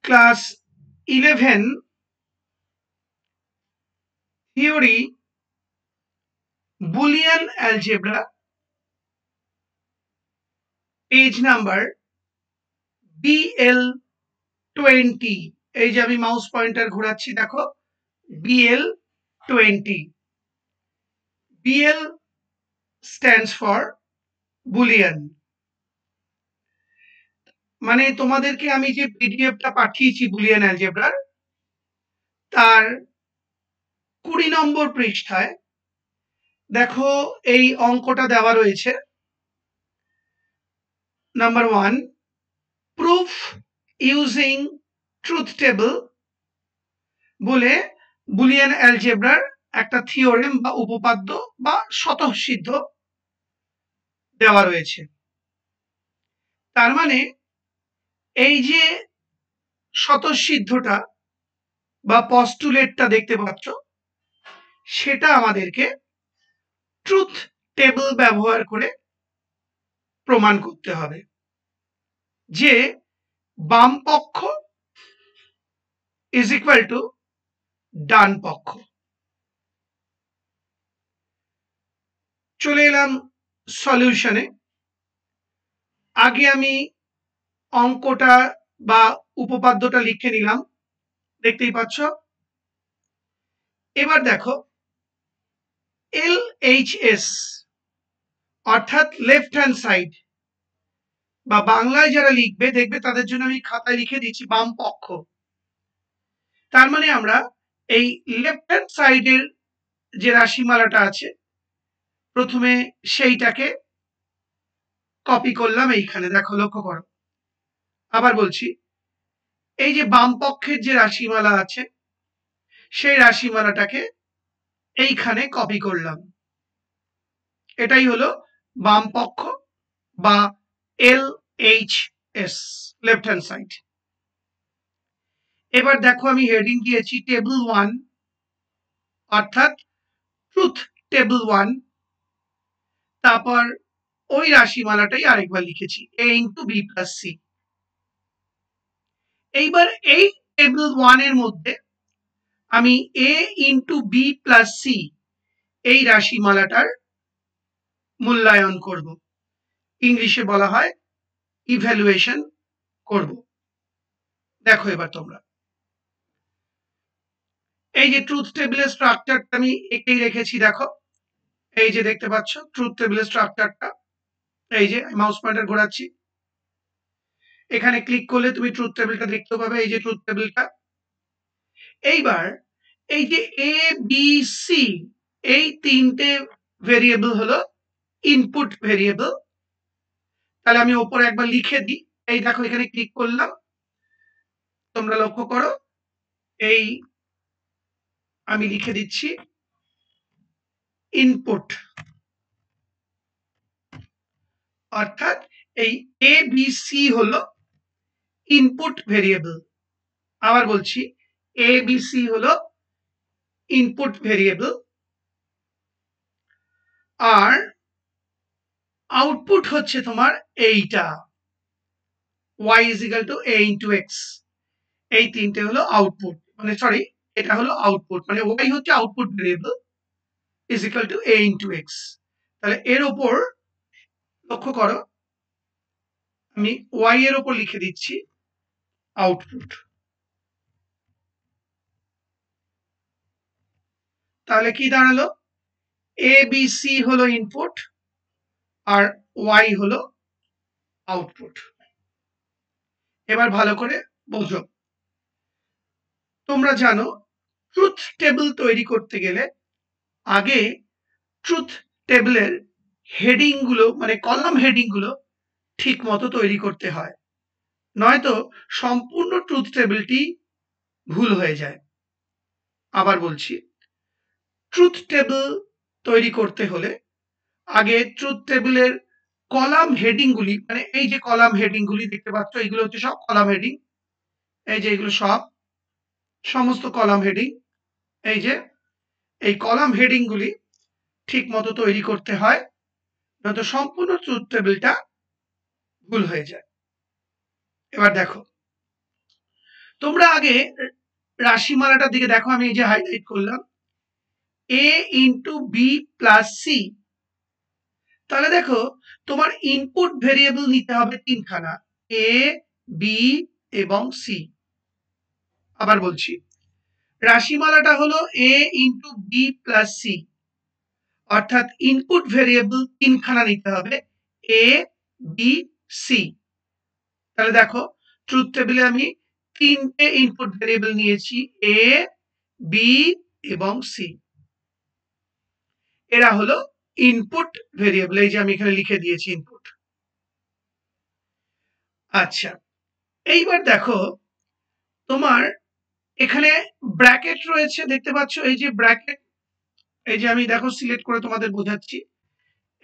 Class 11 theory Boolean algebra page number BL20। এই যে আমি মাউস পয়েন্টার ঘোরাচ্ছি, দেখো BL20। BL stands for Boolean. মানে তোমাদেরকে আমি যে পিডিএফটা পাঠিয়েছি বুলিয়ান অ্যালজেব্রার, তার 20 নম্বর পৃষ্ঠায় দেখো এই অঙ্কটা দেওয়া রয়েছে। Number 1, proof using truth table বলে বুলিয়ান অ্যালজেব্রার একটা থিওরেম বা উপপাদ্য বা স্বতঃসিদ্ধ দেওয়া রয়েছে। তার মানে এই যে স্বতঃসিদ্ধটা বা পস্টুলেটটা দেখতে পাচ্ছ, সেটা আমাদেরকে ট্রুথ টেবল ব্যবহার করে প্রমাণ করতে হবে যে বাম পক্ষ ইজ ইকুয়াল টু ডান পক্ষ। চলে এলাম সলিউশনে। আগে আমি অঙ্কটা বা উপপাদ্যটা লিখে নিলাম, দেখতেই পাচ্ছ। এবার দেখো LHS অর্থাৎ লেফট হ্যান্ড সাইড, বা বাংলায় যারা লিখবে দেখবে তাদের জন্য আমি খাতায় লিখে দিচ্ছি বাম পক্ষ। তার মানে আমরা এই লেফট হ্যান্ড সাইডের যে রাশিমালাটা আছে, প্রথমে সেইটাকে কপি করলাম এইখানে, দেখো লক্ষ্য করো। আবার বলছি, এই যে বাম পক্ষের যে রাশিমালা আছে, সেই রাশিমালাটাকে এইখানে কপি করলাম। এটাই হলো বাম পক্ষ বা LHS, লেফট হ্যান্ড সাইড। এবার দেখো আমি হেডিং দিয়েছি টেবিল 1, অর্থাৎ ট্রুথ টেবিল 1। তারপর ওই রাশিমালাটাই আরেকবার লিখেছি A into B plus C। এইবার এই টেবিল 1 এর মধ্যে আমি A into B plus C এই রাশিমালাটার মূল্যায়ন করব, ইংলিশে বলা হয় ইভ্যালুয়েশন করব। দেখো এবার তোমরা এই যে ট্রুথ টেবিলের স্ট্রাকচারটা আমি এঁকেই রেখেছি, দেখো এই যে দেখতে পাচ্ছ ট্রুথ টেবিলের স্ট্রাকচারটা। এই যে মাউস পয়েন্টার ঘোরাচ্ছি, এখানে ক্লিক করলে তুমি ট্রুথ টেবিলটা দেখতে পাবে, এই যে ট্রুথ টেবিলটা। এইবার এই যে A B C এই তিনটে ভেরিয়েবল হলো ইনপুট ভেরিয়েবল। তাহলে আমি ওপরে একবার লিখে দিই, এই দেখো এখানে ক্লিক করলাম, তোমরা লক্ষ্য করো এই আমি লিখে দিচ্ছি ইনপুট, অর্থাৎ এই A B C হলো ইনপুট ভেরিয়েবল। আবার বলছি, A B C হলো ইনপুট ভেরিয়েবল, আর আউটপুট হচ্ছে তোমার এইটা y is equal to a into x। এই তিনটে হলো আউটপুট, মানে সরি, এটা হলো আউটপুট, মানে y হচ্ছে output variable is equal to a into x। তাহলে এর উপর লক্ষ্য করো, আমি y এর উপর লিখে দিচ্ছি আউটপুট। তাহলে কি দাঁড়ালো, a b c হলো ইনপুট আর y হলো আউটপুট। এবার ভালো করে বোঝো। তোমরা জানো ট্রুথ টেবিল তৈরি করতে গেলে আগে ট্রুথ টেবিলের হেডিং গুলো, মানে কলাম হেডিং গুলো ঠিক মতো তৈরি করতে হয়, নয়তো সম্পূর্ণ ট্রুথ টেবিলটি ভুল হয়ে যায়। আবার বলছি, ট্রুথ টেবিল তৈরি করতে হলে আগে ট্রুথ টেবিলের কলাম হেডিং গুলি, মানে এই যে কলাম হেডিং গুলি দেখতে পাচ্ছ, এগুলো হচ্ছে সব কলাম হেডিং। এই যে এগুলো সব সমস্ত কলাম হেডিং। এই যে এই কলাম হেডিং গুলি ঠিক মতো তৈরি করতে হয়, নয়তো সম্পূর্ণ ট্রুথ টেবিলটা ভুল হয়ে যায়। এবার দেখো, তোমরা আগে রাশিমালাটার দিকে দেখো, আমি এই যে হাইলাইট করলাম a into B plus C. তাহলে দেখো তোমার ইনপুট ভেরিয়েবল নিতে হবে তিনখানা, a b এবং c। আবার বলছি, রাশিমালাটা হলো a into B plus C, অর্থাৎ ইনপুট ভেরিয়েবল তিনখানা নিতে হবে, a b c। তাহলে দেখো ট্রুথ টেবিলে আমি তিনটে ইনপুট ভেরিয়েবল নিয়েছি, a b এবং c। এরা হলো ইনপুট ভেরিয়েবল, এই যে আমি এখানে লিখে দিয়েছি ইনপুট। আচ্ছা, এইবার দেখো তোমার এখানে ব্র্যাকেট রয়েছে, দেখতে পাচ্ছ এই যে ব্র্যাকেট, এই যে আমি দেখো সিলেক্ট করে তোমাদের বোঝাচ্ছি,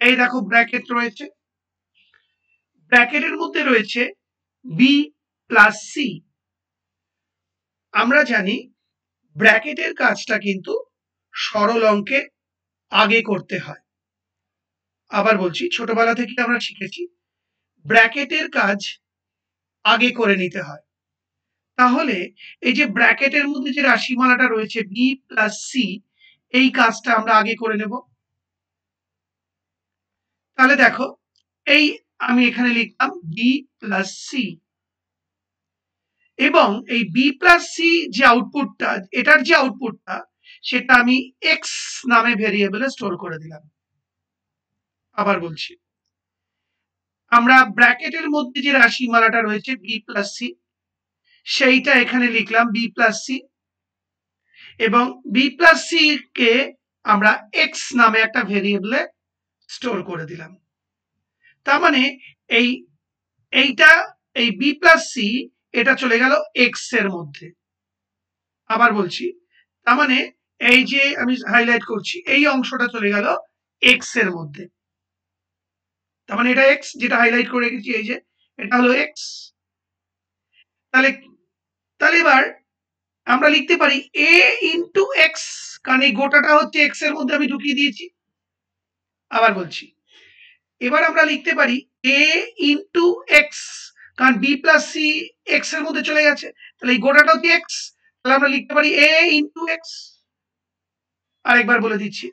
এই দেখো ব্র্যাকেট রয়েছে, ব্র্যাকেটের মধ্যে রয়েছে বি প্লাস সি। আমরা জানি ব্র্যাকেটের কাজটা কিন্তু সরল অঙ্কে আগে করতে হয়। আবার বলছি, ছোটবেলা থেকে আমরা শিখেছি ব্র্যাকেটের কাজ আগে করে নিতে হয়। তাহলে এই যে ব্র্যাকেটের মধ্যে যে রাশিমালাটা রয়েছে বি প্লাস সি, এই কাজটা আমরা আগে করে নেব। তাহলে দেখো এই আমি এখানে লিখলাম বি প্লাস সি, এবং এই বি প্লাস সি যে আউটপুটটা, এটার যে আউটপুটটা, সেটা আমি এক্স নামে ভেরিয়েবলে স্টোর করে দিলাম। আবার বলছি, আমরা ব্র্যাকেটের মধ্যে যে রাশিমালাটা রয়েছে বি প্লাস সি, সেইটা এখানে লিখলাম বি প্লাস সি, এবং বি প্লাস সি কে আমরা এক্স নামে একটা ভেরিয়েবলে স্টোর করে দিলাম। তার মানে এইটা এই বি প্লাস সি এটা চলে গেল এক্স এর মধ্যে। আবার বলছি, তার মানে এই যে আমি হাইলাইট করছি এই অংশটা চলে গেল এক্স এর মধ্যে। তার মানে এটা এক্স, যেটা হাইলাইট করে রেখেছি এই যে এটা হলো এক্স। তাহলে তাহলে এবার আমরা লিখতে পারি a ইন্টু এক্স, কারণ এই গোটাটা হচ্ছে এক্স এর মধ্যে আমি ঢুকিয়ে দিয়েছি। আবার বলছি, এবার আমরা লিখতে পারি a ইন্টু এক্স, কারণ বি প্লাস সি এক্স এর মধ্যে চলে গেছে, তাহলে এই গোটাটা হচ্ছে এক্স, তাহলে আমরা লিখতে পারি a ইন্টু এক্স। আরেকবার বলে দিচ্ছি,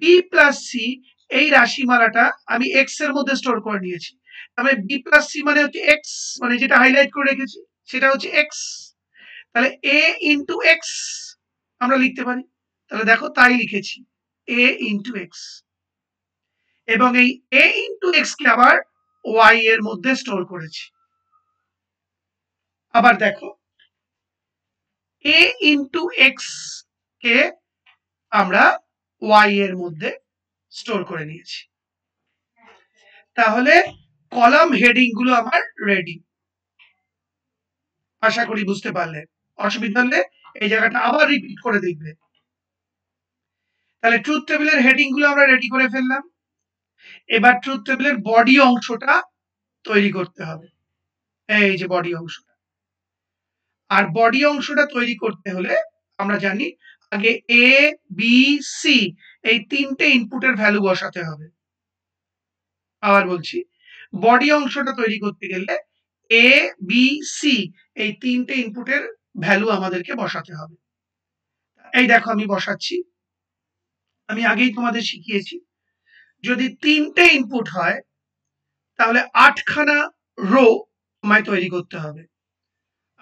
বি প্লাস সি এই রাশিমালাটা আমি এক্স এর মধ্যে স্টোর করে নিয়েছি, তাহলে বি প্লাস সি মানে হচ্ছে এক্স, মানে যেটা হাইলাইট করে রেখেছি সেটা হচ্ছে এক্স, তাহলে a ইন্টু এক্স আমরা লিখতে পারি। তাহলে দেখো তাই লিখেছি a ইন্টু এক্স, এবং এই a ইন্টু এক্স কে আবার y এর মধ্যে স্টোর করেছি। আবার দেখো a ইন্টু এক্স কে আমরা y এর মধ্যে স্টোর করে নিয়েছি। তাহলে কলাম হেডিং গুলো আমার রেডি। আশা করি বুঝতে পারলে, অসুবিধা হলে এই জায়গাটা আবার রিপিট করে দেখবে। তাহলে ট্রুথ টেবিলের হেডিং গুলো আমরা রেডি করে ফেললাম। এবার ট্রুথ টেবিলের বডি অংশটা তৈরি করতে হবে, এই যে বডি অংশটা। আর বডি অংশটা তৈরি করতে হলে আমরা জানি আগে এ বি সি এই তিনটে ইনপুটের ভ্যালু বসাতে হবে। আবার বলছি, বডি অংশটা তৈরি করতে গেলে এ বি সি এই তিনটে ইনপুটের ভ্যালু আমাদেরকে বসাতে হবে। এই দেখো আমি বসাচ্ছি, আমি আগেই তোমাদের শিখিয়েছি যদি তিনটে ইনপুট হয় তাহলে 8খানা রো তোমায় তৈরি করতে হবে।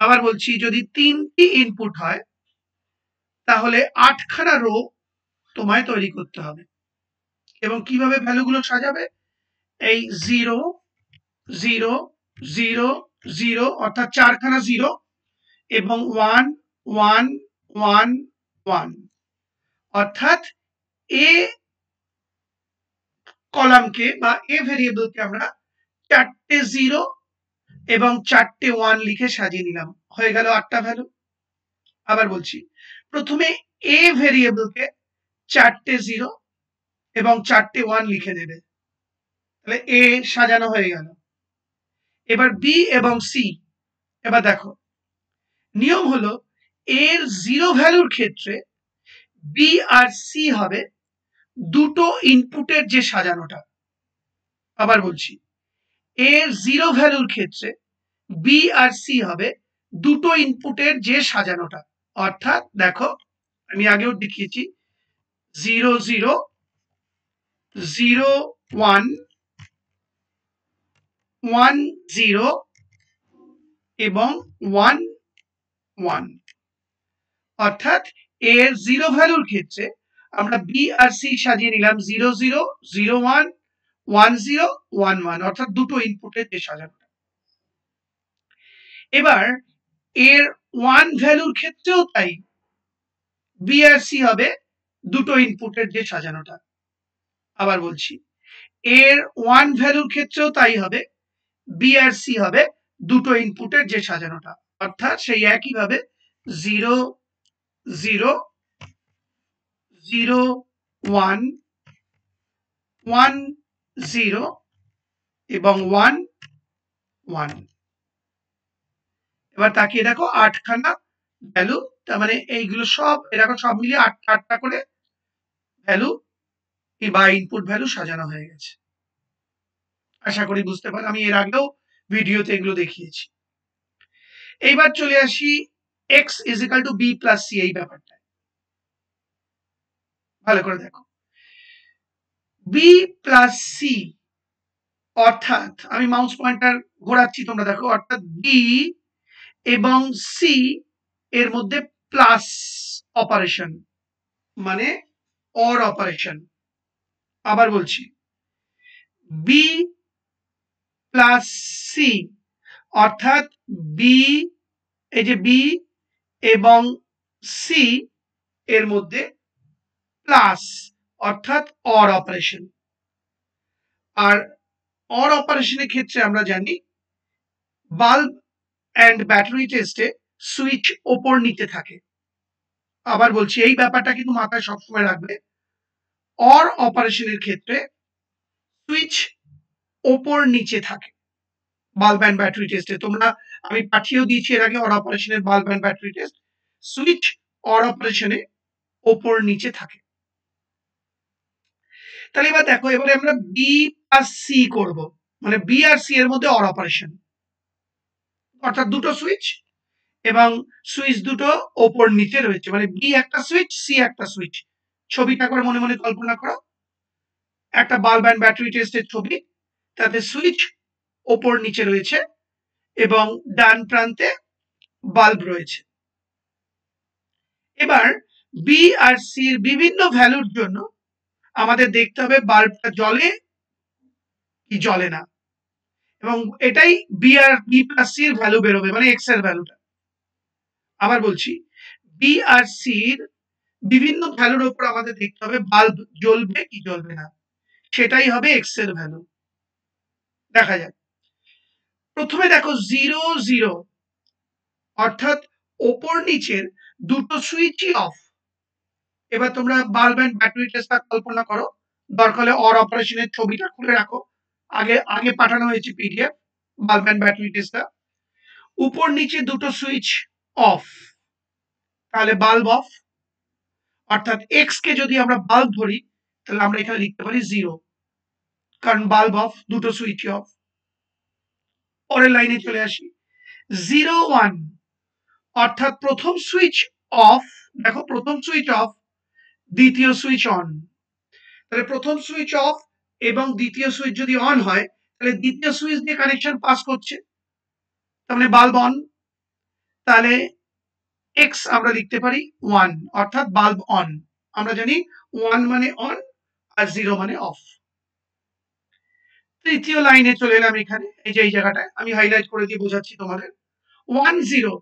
আবার বলছি, যদি 3টি ইনপুট হয় তাহলে 8খানা রো তোমায় তৈরি করতে হবে। এবং কিভাবে ভ্যালুগুলো সাজাবে, এই 0 0 0 0 অর্থাৎ 4খানা 0 এবং 1 1 1 1, অর্থাৎ এ কলামকে বা এ ভেরিয়েবলকে আমরা 4টে 0 এবং 4টে 1 লিখে সাজিয়ে নিলাম, হয়ে গেল 8টা ভ্যালু। আবার বলছি, প্রথমে এ ভেরিয়েবলকে 4টে 0 এবং 4টে 1 লিখে দেবে, তাহলে এ সাজানো হয়ে গেল। এবার বি এবং সি, এবার দেখো নিয়ম হলো এর 0 ভ্যালুর ক্ষেত্রে বি আর সি হবে দুটো ইনপুটের যে সাজানোটা। আবার বলছি, এর 0 ভ্যালুর ক্ষেত্রে বি আর সি হবে দুটো ইনপুটের যে সাজানোটা, অর্থাৎ দেখো আমি আগেও দেখিয়েছি 0 0 0 1 1 0 এবং 1 1, অর্থাৎ এর 0 ভ্যালুর ক্ষেত্রে আমরা বি আর সি সাজিয়ে নিলাম 0 0 0 1 1 0 1 1, অর্থাৎ দুটো ইনপুটের যে সাজানোটা। এবার এর 1 ভ্যালুর ক্ষেত্রেও তাই, বি আর সি হবে দুটো ইনপুটের যে সাজানোটা। আবার বলছি, এর 1 ভ্যালুর ক্ষেত্রেও তাই হবে, বি আর সি হবে দুটো ইনপুটের যে সাজানোটা, অর্থাৎ সেই একইভাবে 0 0 0 1 1 0 এবং 1 1। এবার তাকিয়ে দেখো 8খানা ভ্যালু, তার মানে এইগুলো সব এরকম সব মিলিয়ে 8টা করে ভ্যালু বা ইনপুট ভ্যালু সাজানো হয়ে গেছে। আশা করি বুঝতে পারো, আমি এর আগেও ভিডিওতে এগুলো দেখিয়েছি। এইবার চলে আসি x = b + c এই ব্যাপারটা। ভালো করে দেখো, b + c অর্থাৎ আমি মাউস পয়েন্টার ঘোরাচ্ছি, তোমরা দেখো, অর্থাৎ b এবং c এর মধ্যে প্লাস অপারেশন মানে অর অপারেশন। আবার বলছি, b + c অর্থাৎ b, এই যে b এবং c এর মধ্যে প্লাস অর্থাৎ অর অপারেশন। আর অর অপারেশনের ক্ষেত্রে আমরা জানি বাল্ব অ্যান্ড ব্যাটারি টেস্টে সুইচ ওপর নিচে থাকে। আবার বলছি, এই ব্যাপারটা কিন্তু মাথায় সবসময় রাখবে, অর অপারেশনের ক্ষেত্রে সুইচ ওপর নিচে থাকে বাল্ব অ্যান্ড ব্যাটারি টেস্টে। তোমরা, আমি পাঠিয়েও দিয়েছি এর আগে অর অপারেশনের bulb and battery test, switch or অপারেশনে ওপর নিচে থাকে। তাহলে এবার দেখো, এবারে আমরা বি আর সি করব, মানে বি আর সি এর মধ্যে অর অপারেশন, অর্থাৎ দুটো সুইচ এবং সুইচ দুটো ওপর নিচে রয়েছে, মানে বি একটা সুইচ, সি একটা সুইচ। ছবিটা করে মনে মনে কল্পনা করো, একটা বাল্ব অ্যান্ড ব্যাটারি টেস্টের ছবি, তাতে সুইচ ওপর নিচে রয়েছে এবং ডান প্রান্তে বাল্ব রয়েছে। এবার বি আর সির বিভিন্ন ভ্যালুর জন্য আমাদের দেখতে হবে বাল্বটা জ্বলে কি জ্বলে না, এবং এটাই বি + সি এর ভ্যালু বেরোবে, মানে এক্স এর ভ্যালুটা। আবার বলছি, বি আর সির বিভিন্ন ভ্যালুর উপর আমাদের দেখতে হবে বাল্ব জ্বলবে কি জ্বলবে না, সেটাই হবে এক্স এর ভ্যালু। দেখা যাক, প্রথমে দেখো 0 0, অর্থাৎ ওপর নিচের দুটো সুইচই অফ। এবার তোমরা বাল্ব অ্যান্ড ব্যাটারি টেস্টটা কল্পনা করো, দরকার হলে অর অপারেশনের ছবিটা খুলে রাখো, আগে আগে পাঠানো হয়েছে পিডিএফ বাল্ব অ্যান্ড ব্যাটারি টেস্টটা। উপর নিচে দুটো সুইচ অফ, তাহলে বাল্ব অফ, অর্থাৎ এক্স কে যদি আমরা বাল্ব ধরি তাহলে আমরা এখানে লিখতে পারি 0, কারণ বাল্ব অফ, দুটো সুইচ অফ। পরের লাইনে চলে আসি, 0 1, অর্থাৎ প্রথম সুইচ অফ, দেখো প্রথম সুইচ অফ, দ্বিতীয় সুইচ অন। তাহলে প্রথম সুইচ অফ এবং দ্বিতীয় সুইচ যদি অন হয়, তাহলে দ্বিতীয় সুইচ দিয়ে কানেকশন পাস করছে, তার মানে বাল্ব অন। তাহলে এক্স আমরা লিখতে পারি 1, অর্থাৎ বাল্ব অন। আমরা জানি 1 মানে অন আর 0 মানে অফ। তৃতীয় লাইনে চলে এলাম, এখানে এই যে এই জায়গাটায় আমি হাইলাইট করে দিয়ে বোঝাচ্ছি তোমাদের, 1 0,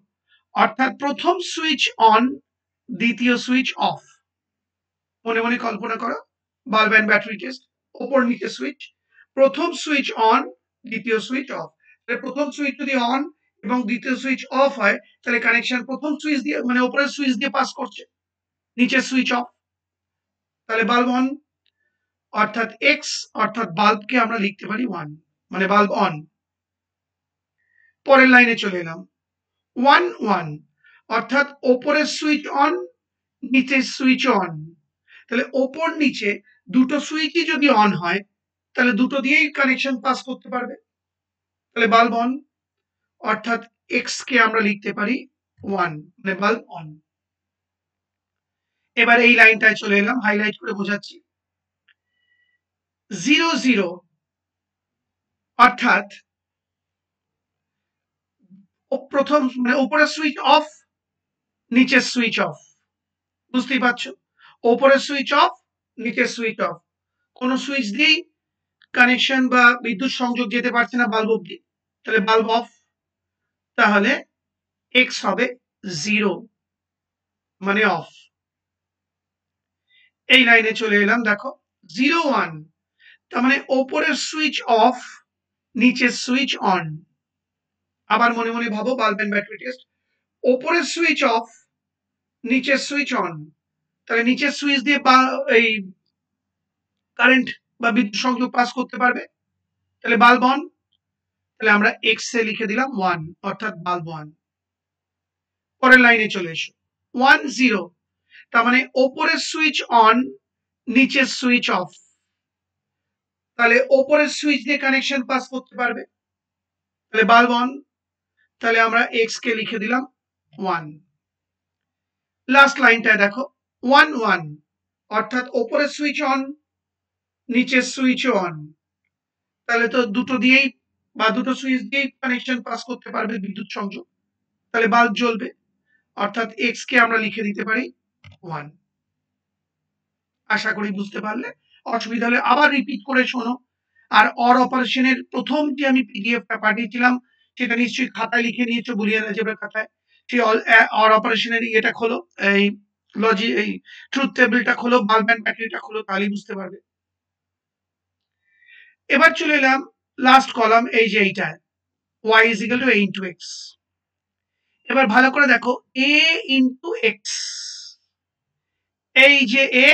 অর্থাৎ প্রথম সুইচ অন, দ্বিতীয় সুইচ অফ। মনে মনে কল্পনা করো, বাল্ব অ্যান্ড ব্যাটারি টেস্ট, ওপর নিচে সুইচ, প্রথম সুইচ অন, দ্বিতীয় সুইচ অফ। তাহলে প্রথম সুইচ যদি অন এবং দ্বিতীয় সুইচ অফ হয়, তাহলে কানেকশন প্রথম সুইচ দিয়ে, মানে উপরের সুইচ দিয়ে পাস করছে, নিচের সুইচ অফ, তাহলে বাল্ব অন। অর্থাৎ এক্স, অর্থাৎ বাল্বকে আমরা লিখতে পারি 1, মানে বাল্ব অন। পরের লাইনে চলে এলাম, 1 1, অর্থাৎ ওপরের সুইচ অন, নিচের সুইচ অন। তাহলে ওপর নিচে দুটো সুইচই যদি অন হয়, তাহলে দুটো দিয়েই কানেকশন পাস করতে পারবে, তাহলে বাল্ব অন। অর্থাৎ এক্স কে আমরা লিখতে পারি 1, মানে বাল্ব অন। এবার এই লাইনটায় চলে এলাম, হাইলাইট করে বোঝাচ্ছি। 0 0 অর্থাৎ প্রথম মানে উপরের সুইচ অফ, নিচের সুইচ অফ। বুঝতেই পারছো, উপরের সুইচ অফ, নিচের সুইচ অফ। কোন সুইচ দিয়েই কানেকশন বা বিদ্যুৎ সংযোগ যেতে পারছে না বাল্ব অব্দি, তাহলে বাল্ব অফ। তাহলে এক্স হবে 0, মানে অফ। এই লাইনে চলে এলাম, দেখো 0 1, তার মানে ওপরের সুইচ অফ, নিচের সুইচ অন। আবার মনে মনে ভাবো বাল্ব এন্ড ব্যাটারি টেস্ট। ওপরের সুইচ অফ, নিচের সুইচ অন, তাহলে নিচের সুইচ দিয়ে এই কারেন্ট বা বিদ্যুৎ সংযোগ পাস করতে পারবে, তাহলে বাল্ব অন। তাহলে আমরা এক্স এ লিখে দিলাম 1, অর্থাৎ বাল্ব অন। পরের লাইনে চলে এসো, 1 0, তার মানে ওপরের সুইচ অন, নিচের সুইচ অফ, তাহলে ওপরের সুইচ দিয়ে কানেকশন পাস করতে পারবে, তাহলে বাল্ব অন। তাহলে আমরা এক্স কে লিখে দিলাম 1। লাস্ট লাইনটায় দেখো 1 1, অর্থাৎ ওপরের সুইচ অন, নিচের সুইচ অন, তাহলে তো দুটো দিয়েই বা দুটো সুইচ দিয়েই কানেকশন পাস করতে পারবে বিদ্যুৎ সংযোগ, তাহলে বাল্ব জ্বলবে, অর্থাৎ এক্স কে আমরা লিখে দিতে পারি 1। আশা করি বুঝতে পারলে। অসুবিধা হলে আবার রিপিট করে শোনো। আর অর অপারেশনের প্রথম যে আমি পিডিএফটা পাঠিয়েছিলাম সেটা নিশ্চয়ই খাতায় লিখে নিয়েছো, বুলিয়ান অ্যালজেব্রা খাতায়। সেই অর অপারেশনের ইয়েটা খোলো, এই এই ট্রুথ টেবিলটা খোলো, বাল্ব এন্ড ব্যাটারিটা খোলো, তাহলেই বুঝতে পারবে। এবার চলে এলাম লাস্ট কলাম, এই যে এইটায় y is equal to a into x। এবার ভালো করে দেখো, a into x, এই যে a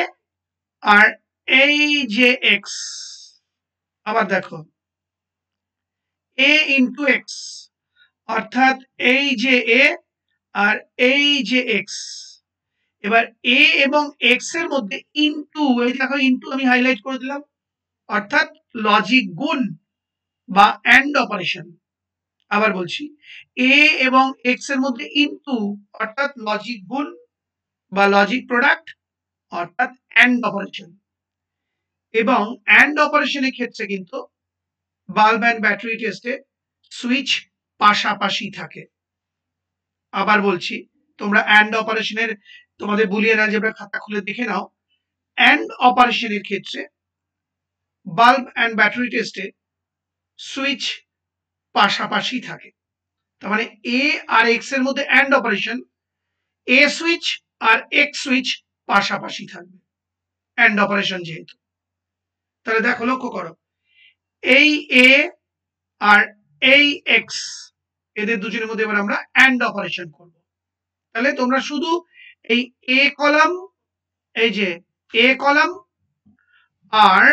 আর এই যে x। আবার দেখো a into x, অর্থাৎ এই যে a আর এই যে x। এবার a এবং x এর মধ্যে ইনটু, এই দেখো ইনটু আমি হাইলাইট করে দিলাম, অর্থাৎ লজিক গুণ বা এন্ড অপারেশন। আবার বলছি, a এবং x এর মধ্যে ইনটু, অর্থাৎ লজিক গুণ বা লজিক প্রোডাক্ট, অর্থাৎ এন্ড অপারেশন। এবং এন্ড অপারেশনের ক্ষেত্রে কিন্তু বাল্ব এন্ড ব্যাটারি টেস্টে সুইচ পাশাপাশি থাকে। আবার বলছি, তোমরা এন্ড অপারেশনের তোমাদের বুলিয়ান অ্যালজেব্রা খাতা খুলে দেখে নাও। এন্ড অপারেশনের ক্ষেত্রে বাল্ব এন্ড ব্যাটারি টেস্টে সুইচ পাশাপাশি থাকে। তার মানে এ আর এক্স এর মধ্যে এন্ড অপারেশন, এ সুইচ আর এক্স সুইচ পাশাপাশি থাকবে এন্ড অপারেশন যেহেতু। তাহলে দেখো, লক্ষ্য করো, এই এ আর এই এক্স, এদের দুজনের মধ্যে এবার আমরা এন্ড অপারেশন করব। তাহলে তোমরা শুধু এই এ কলাম, এই যে এ কলাম আর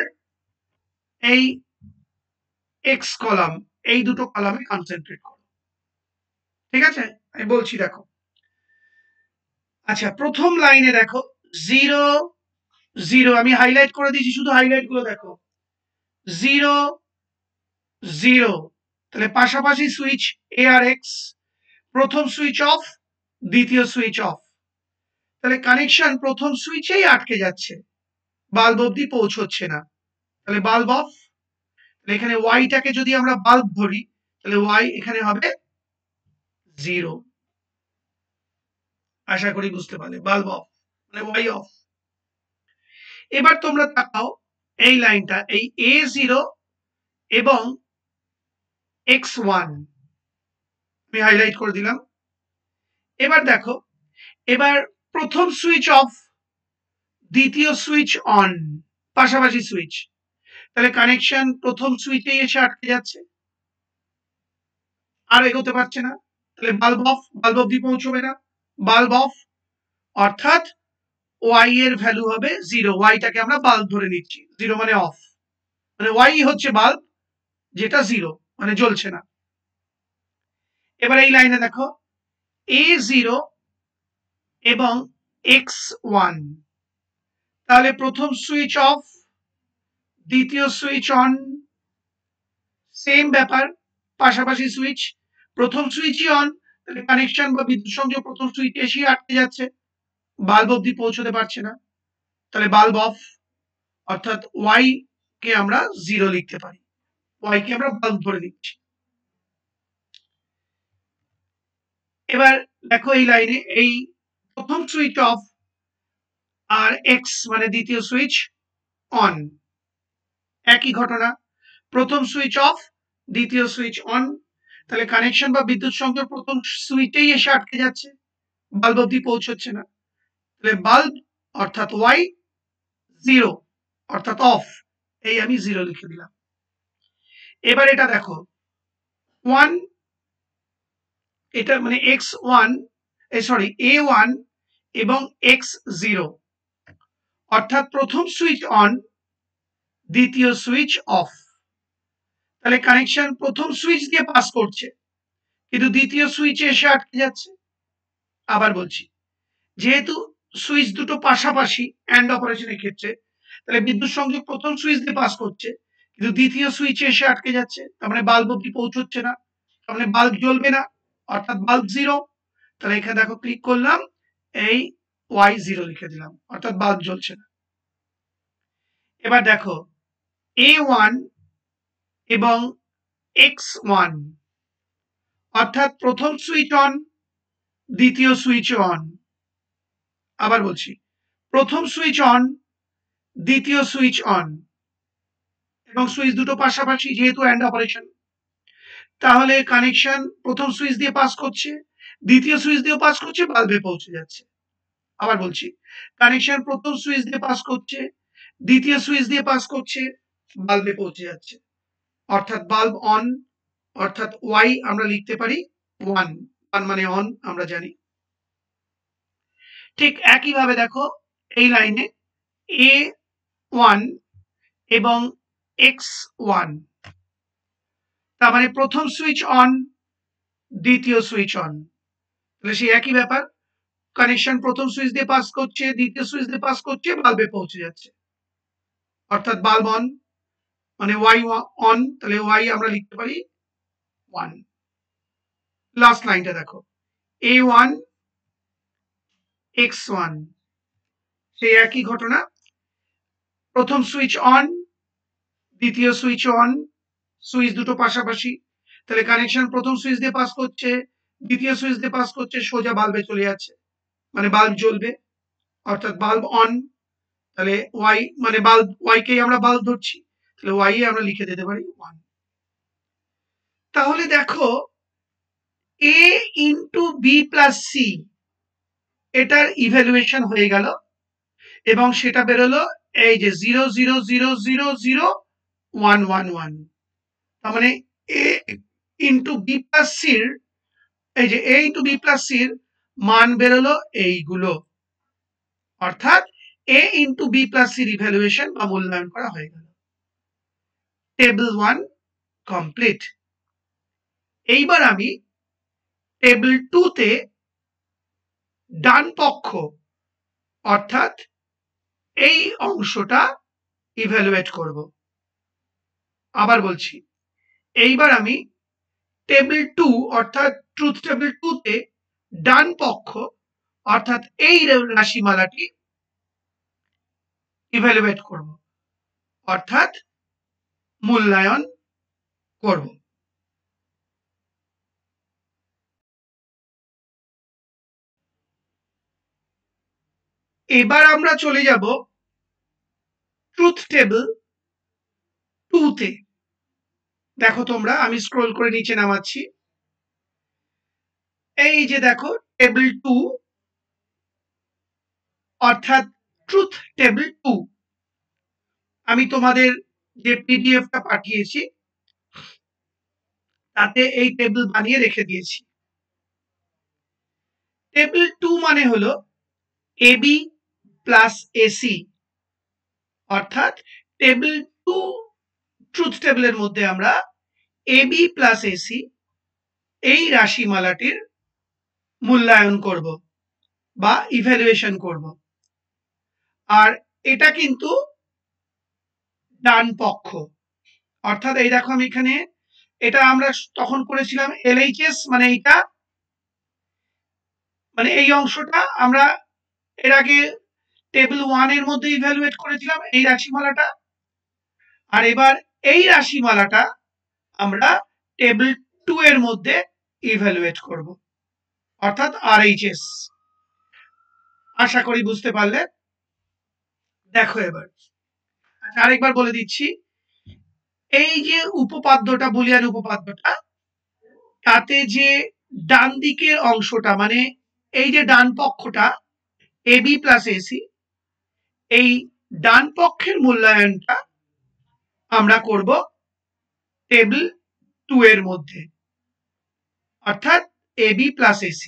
এই এক্স কলাম, এই দুটো কলামে কনসেন্ট্রেট করো, ঠিক আছে? আমি বলছি, দেখো। আচ্ছা, প্রথম লাইনে দেখো 0 0, আমি হাইলাইট করে দিয়েছি, শুধু হাইলাইট গুলো দেখো, 0 0, তাহলে পাশাপাশি সুইচ এ আর এক্স, প্রথম সুইচ অফ, দ্বিতীয় সুইচ অফ, তাহলে কানেকশন প্রথম সুইচেই আটকে যাচ্ছে, বাল্ব অব্দি পৌঁছচ্ছে না, তাহলে বাল্ব অফ। এখানে ওয়াইটাকে যদি আমরা বাল্ব ধরি, তাহলে ওয়াই এখানে হবে 0। আশা করি বুঝতে পারলে, বাল্ব অফ মানে ওয়াই অফ। এবার তোমরা তাকাও এই লাইনটা, এই A0 এবং X1 আমি হাইলাইট করে দিলাম। এবার দেখো, এবার প্রথম সুইচ অফ, দ্বিতীয় সুইচ অন, পাশাপাশি সুইচ, তাহলে কানেকশন প্রথম সুইচেই এসে আটকে যাচ্ছে, আর এগোতে পারছে না, তাহলে বাল্ব অফ, বাল্ব অব্দি পৌঁছবে না, বাল্ব অফ, অর্থাৎ ওয়াই এর ভ্যালু হবে 0। ওয়াইটাকে আমরা বাল্ব ধরে নিচ্ছি, 0 মানে অফ, মানে ওয়াই হচ্ছে বাল্ব, যেটা 0 মানে জ্বলছে না। এবার এই লাইনে দেখো, A0 এবং X1, তাহলে প্রথম সুইচ অফ, দ্বিতীয় সুইচ অন, সেম ব্যাপার, পাশাপাশি সুইচ, প্রথম সুইচই অন, তাহলে কানেকশন বা বিদ্যুৎ সংযোগ প্রথম সুইচে এসেই আটকে যাচ্ছে, বাল্ব অবধি পৌঁছতে পারছে না, তাহলে বাল্ব অফ। অর্থাৎ ওয়াই কে আমরা 0 লিখতে পারি, ওয়াই কে আমরা বাল্ব ধরে দিচ্ছি। এবার দেখো এই লাইনে এই প্রথম সুইচ অফ আর এক্স মানে দ্বিতীয় সুইচ অন, একই ঘটনা, প্রথম সুইচ অফ দ্বিতীয় সুইচ অন, তাহলে কানেকশন বা বিদ্যুৎ সংযোগ প্রথম সুইচেই এসে আটকে যাচ্ছে, বাল্ব অবধি পৌঁছচ্ছে না, তাহলে বাল্ব অর্থাৎ ওয়াই 0 অর্থাৎ অফ, এই আমি 0 লিখে দিলাম। এবার এটা দেখো 1, এটা মানে x1 সরি a1 এবং x0, অর্থাৎ প্রথম সুইচ অন দ্বিতীয় সুইচ অফ, তাহলে কানেকশন প্রথম সুইচ দিয়ে পাস করছে কিন্তু দ্বিতীয় সুইচে এসে আটকে যাচ্ছে। আবার বলছি, যেহেতু সুইচ দুটো পাশাপাশি অ্যান্ড অপারেশনের ক্ষেত্রে, তাহলে বিদ্যুৎ সংযোগ প্রথম সুইচ দিয়ে পাস করছে কিন্তু দ্বিতীয় সুইচে এসে আটকে যাচ্ছে, তার মানে বাল্ব অবধি পৌঁছচ্ছে না, তার মানে বাল্ব জ্বলবে না, অর্থাৎ বাল্ব 0। তাহলে এখানে দেখো ক্লিক করলাম, এই y0 লিখে দিলাম, অর্থাৎ বাল্ব জ্বলছে না। এবার দেখো a1 এবং x1, অর্থাৎ প্রথম সুইচ অন দ্বিতীয় সুইচ অন। আবার বলছি, প্রথম সুইচ অন দ্বিতীয় সুইচ অন, এবং সুইচ দুটো পাশাপাশি যেহেতু অ্যান্ড অপারেশন, তাহলে কানেকশন প্রথম সুইচ দিয়ে পাস করছে দ্বিতীয় সুইচ দিয়ে পাস করছে, বাল্বে পৌঁছে যাচ্ছে। আবার বলছি, কানেকশন প্রথম সুইচ দিয়ে পাস করছে দ্বিতীয় সুইচ দিয়ে পাস করছে, বাল্বে পৌঁছে যাচ্ছে, অর্থাৎ বাল্ব অন, অর্থাৎ ওয়াই আমরা লিখতে পারি 1, 1 মানে অন আমরা জানি। ঠিক একইভাবে দেখো এই লাইনে a1 এবং x1, তার মানে প্রথম সুইচ অন দ্বিতীয় সুইচ অন, তাহলে সেই একই ব্যাপার, কানেকশন প্রথম সুইচ দিয়ে পাস করছে দ্বিতীয় সুইচ দিয়ে পাস করছে, বাল্বে পৌঁছে যাচ্ছে, অর্থাৎ বাল্ব অন মানে ওয়াই অন, তাহলে ওয়াই আমরা লিখতে পারি 1। লাস্ট লাইনটা দেখো a1 x1, সেই একই ঘটনা, প্রথম সুইচ অন দ্বিতীয় সুইচ অন, সুইচ দুটো পাশাপাশি, তাহলে কানেকশন প্রথম সুইচ দিয়ে পাস করছে দ্বিতীয় সুইচ দিয়ে পাস করছে, সোজা বাল্বে চলে যাচ্ছে, মানে বাল্ব জ্বলবে, অর্থাৎ বাল্ব অন। তাহলে ওয়াই মানে বাল্ব, ওয়াই কে আমরা বাল্ব ধরছি, তাহলে ওয়াই এ আমরা লিখে দিতে পারি 1। তাহলে দেখো a into B plus C, এটার ইভ্যালুয়েশন হয়ে গেল এবং সেটা বেরোলো এই যে 0.000000111, তার মানে a ইন্টু বি প্লাস সির, এই যে a ইন্টু বি প্লাস সির মান বেরোলো এইগুলো, অর্থাৎ a ইন্টু বি প্লাস সির ইভ্যালুয়েশন বা মূল্যায়ন করা হয়ে গেল। Table 1 complete. এইবার আমি টেবিল 2 তে ডান পক্ষ অর্থাৎ এই অংশটা ইভ্যালুয়েট করব। আবার বলছি, এইবার আমি টেবিল 2 অর্থাৎ ট্রুথ টেবিল 2 তে ডান পক্ষ অর্থাৎ এই রাশিমালাটি ইভ্যালুয়েট করব, অর্থাৎ মূল্যায়ন করব। এবার আমরা চলে যাব ট্রুথ টেবিল 2 তে। দেখো তোমরা, আমি স্ক্রল করে নিচে নামাচ্ছি, এই যে দেখো টেবিল 2 অর্থাৎ ট্রুথ টেবিল 2, আমি তোমাদের যে পিডিএফটা পাঠিয়েছি তাতে এই টেবিল বানিয়ে রেখে দিয়েছি। টেবিল 2 মানে হলো এবি প্লাস এসি, অর্থাৎ টেবিল 2 ট্রুথ টেবিলের মধ্যে আমরা এবি প্লাস এসি এই রাশিমালাটির মূল্যায়ন করব বা ইভ্যালুয়েশন করব। আর এটা কিন্তু ডান পক্ষ, অর্থাৎ এই দেখো আমি এখানে এটা আমরা তখন করেছিলাম LHS, মানে এইটা, মানে এই অংশটা আমরা এর আগে টেবিল 1 এর মধ্যে ইভ্যালুয়েট করেছিলাম এই রাশিমালাটা, আর এবার এই রাশিমালাটা আমরা টেবিল 2 এর মধ্যে ইভ্যালুয়েট করব, অর্থাৎ RHS। আশা করি বুঝতে পারলে। দেখো এবার আরেকবার বলে দিচ্ছি, এই যে উপপাদ্যটা, বুলিয়ান উপপাদ্যটা, তাতে যে ডান দিকের অংশটা, মানে এই যে ডান পক্ষটা AB প্লাস AC, এই ডান পক্ষের মূল্যায়নটা আমরা করব টেবিল 2 এর মধ্যে, অর্থাৎ AB প্লাস AC।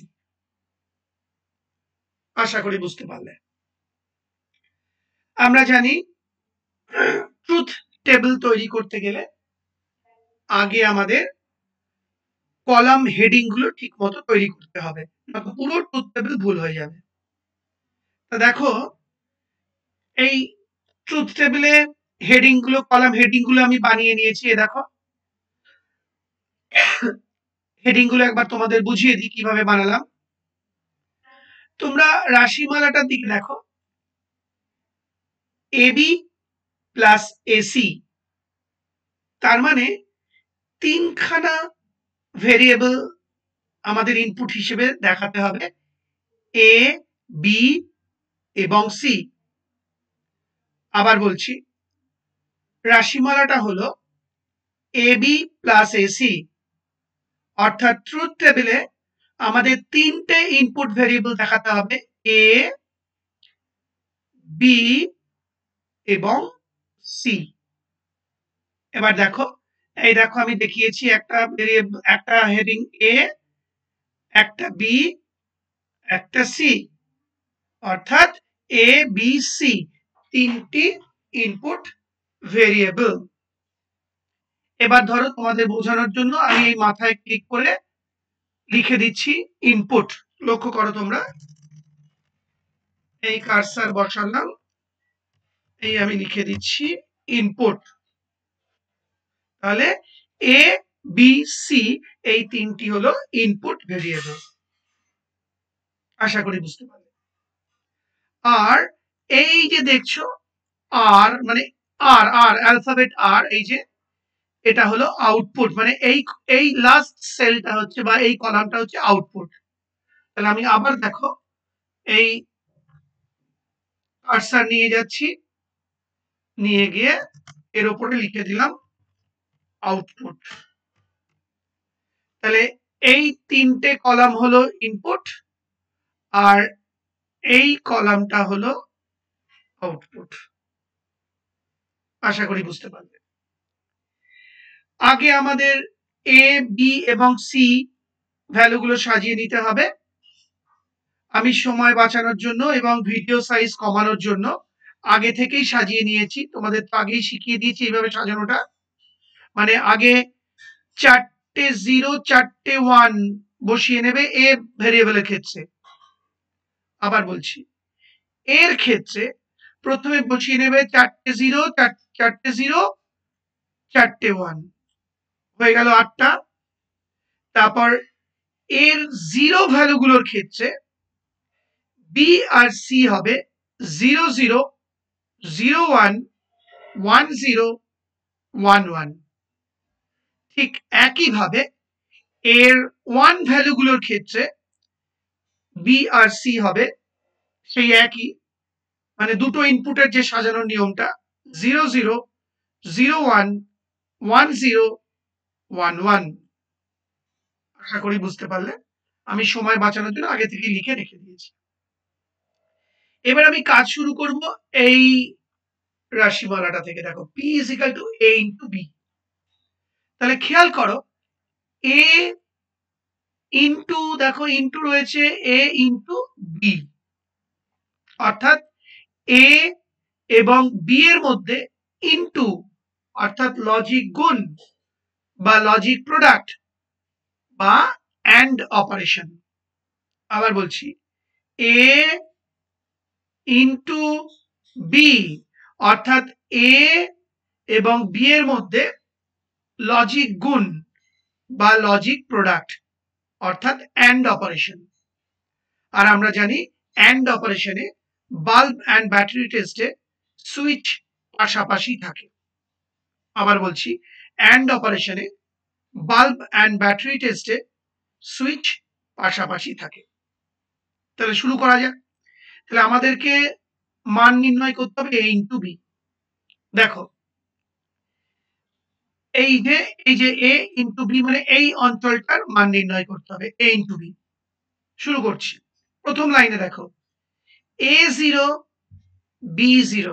আশা করি বুঝতে পারলে। আমরা জানি ট্রুথ টেবিল তৈরি করতে গেলে আগে আমাদের কলাম হেডিং গুলো ঠিক মতো তৈরি করতে হবে, নয়তো পুরো ট্রুথ টেবিল ভুল হয়ে যাবে। তা দেখো, এই ট্রুথ টেবিলে হেডিং গুলো, কলাম হেডিং গুলো আমি বানিয়ে নিয়েছি। এ দেখো, হেডিং গুলো একবার তোমাদের বুঝিয়ে দিই কিভাবে বানালাম। তোমরা রাশিমালাটার দিকে দেখো, AB প্লাস AC, তার মানে তিনখানা ভেরিয়েবল আমাদের ইনপুট হিসেবে দেখাতে হবে, A, B এবং C। আবার বলছি, রাশিমালাটা হলো AB প্লাস AC, অর্থাৎ ট্রুথ টেবিলে আমাদের তিনটে ইনপুট ভেরিয়েবল দেখাতে হবে, A, B এবং C। এবার দেখো, এই দেখো আমি দেখিয়েছি একটা ভেরিয়েবল, একটা হেডিং A, একটা B, একটা C, অর্থাৎ A, B, C তিনটি ইনপুট ভেরিয়েবল। এবার ধরো তোমাদের বোঝানোর জন্য আমি এই মাথায় ক্লিক করে লিখে দিচ্ছি ইনপুট। লক্ষ্য করো তোমরা, এই কার্সার বসালাম, এই আমি লিখে দিচ্ছি ইনপুট। তাহলে A, B, C এই তিনটি হলো ইনপুট ভেরিয়েবল। আশা করি বুঝতে পারলে। আর এই যে দেখছো আর, মানে আর আর অ্যালফাবেট আর, এই যে এটা হলো আউটপুট, মানে এই লাস্ট সেলটা হচ্ছে বা এই কলামটা হচ্ছে আউটপুট। তাহলে আমি আবার দেখো এই কার্সার নিয়ে যাচ্ছি, নিয়ে গিয়ে এর উপরে লিখে দিলাম আউটপুট। তাহলে এই তিনটে কলাম হলো ইনপুট, আর এই কলামটা হলো আউটপুট। আশা করি বুঝতে পারবে। আগে আমাদের A, B এবং C ভ্যালুগুলো সাজিয়ে নিতে হবে। আমি সময় বাঁচানোর জন্য এবং ভিডিও সাইজ কমানোর জন্য আগে থেকেই সাজিয়ে নিয়েছি, তোমাদের তো আগেই শিখিয়ে দিয়েছি এইভাবে সাজানোটা। মানে আগে 4টে 0 4টে 1 বসিয়ে নেবে A ভেরিয়েবলের ক্ষেত্রে। আবার বলছি, এর ক্ষেত্রে প্রথমে বসিয়ে নেবে 4টে 0 4টে 0 4টে 1, হয়ে গেল 8টা। তারপর এর 0 ভ্যালুগুলোর ক্ষেত্রে B আর C হবে 0 0 0 1 1 0 1 1। ঠিক একইভাবে এর 1 ভ্যালুগুলোর ক্ষেত্রে B আর C হবে সেই একই, মানে দুটো ইনপুটের যে সাজানোর নিয়মটা, 0 0 0 1 1 0 1 1। আশা করি বুঝতে পারলে। আমি সময় বাঁচানোর জন্য আগে থেকে লিখে রেখে দিয়েছি। এবার আমি কাজ শুরু করব এই রাশিমালাটা থেকে। দেখো, P is equal to A into B। তাহলে খেয়াল করো, A ইন্টু, দেখো ইন্টু রয়েছে A ইন্টু B, অর্থাৎ A এবং B এর মধ্যে ইন্টু, অর্থাৎ লজিক গুণ বা লজিক প্রোডাক্ট বা অ্যান্ড অপারেশন। আবার বলছি, A ইন্টু B, অর্থাৎ A এবং B এর মধ্যে লজিক গুণ বা লজিক প্রোডাক্ট অর্থাৎ অ্যান্ড অপারেশন। আর আমরা জানি অ্যান্ড অপারেশনে বাল্ব অ্যান্ড ব্যাটারি টেস্টে সুইচ পাশাপাশি থাকে। আবার বলছি, অ্যান্ড অপারেশনে বাল্ব অ্যান্ড ব্যাটারি টেস্টে সুইচ পাশাপাশি থাকে। তাহলে শুরু করা যাক। তাহলে আমাদেরকে মান নির্ণয় করতে হবে a ইন্টু বি। দেখো, এই যে a ইন্টু বি মানে এই অঞ্চলটার মান নির্ণয় করতে হবে, a ইন্টু বি। শুরু করছি। প্রথম লাইনে দেখো a0 b0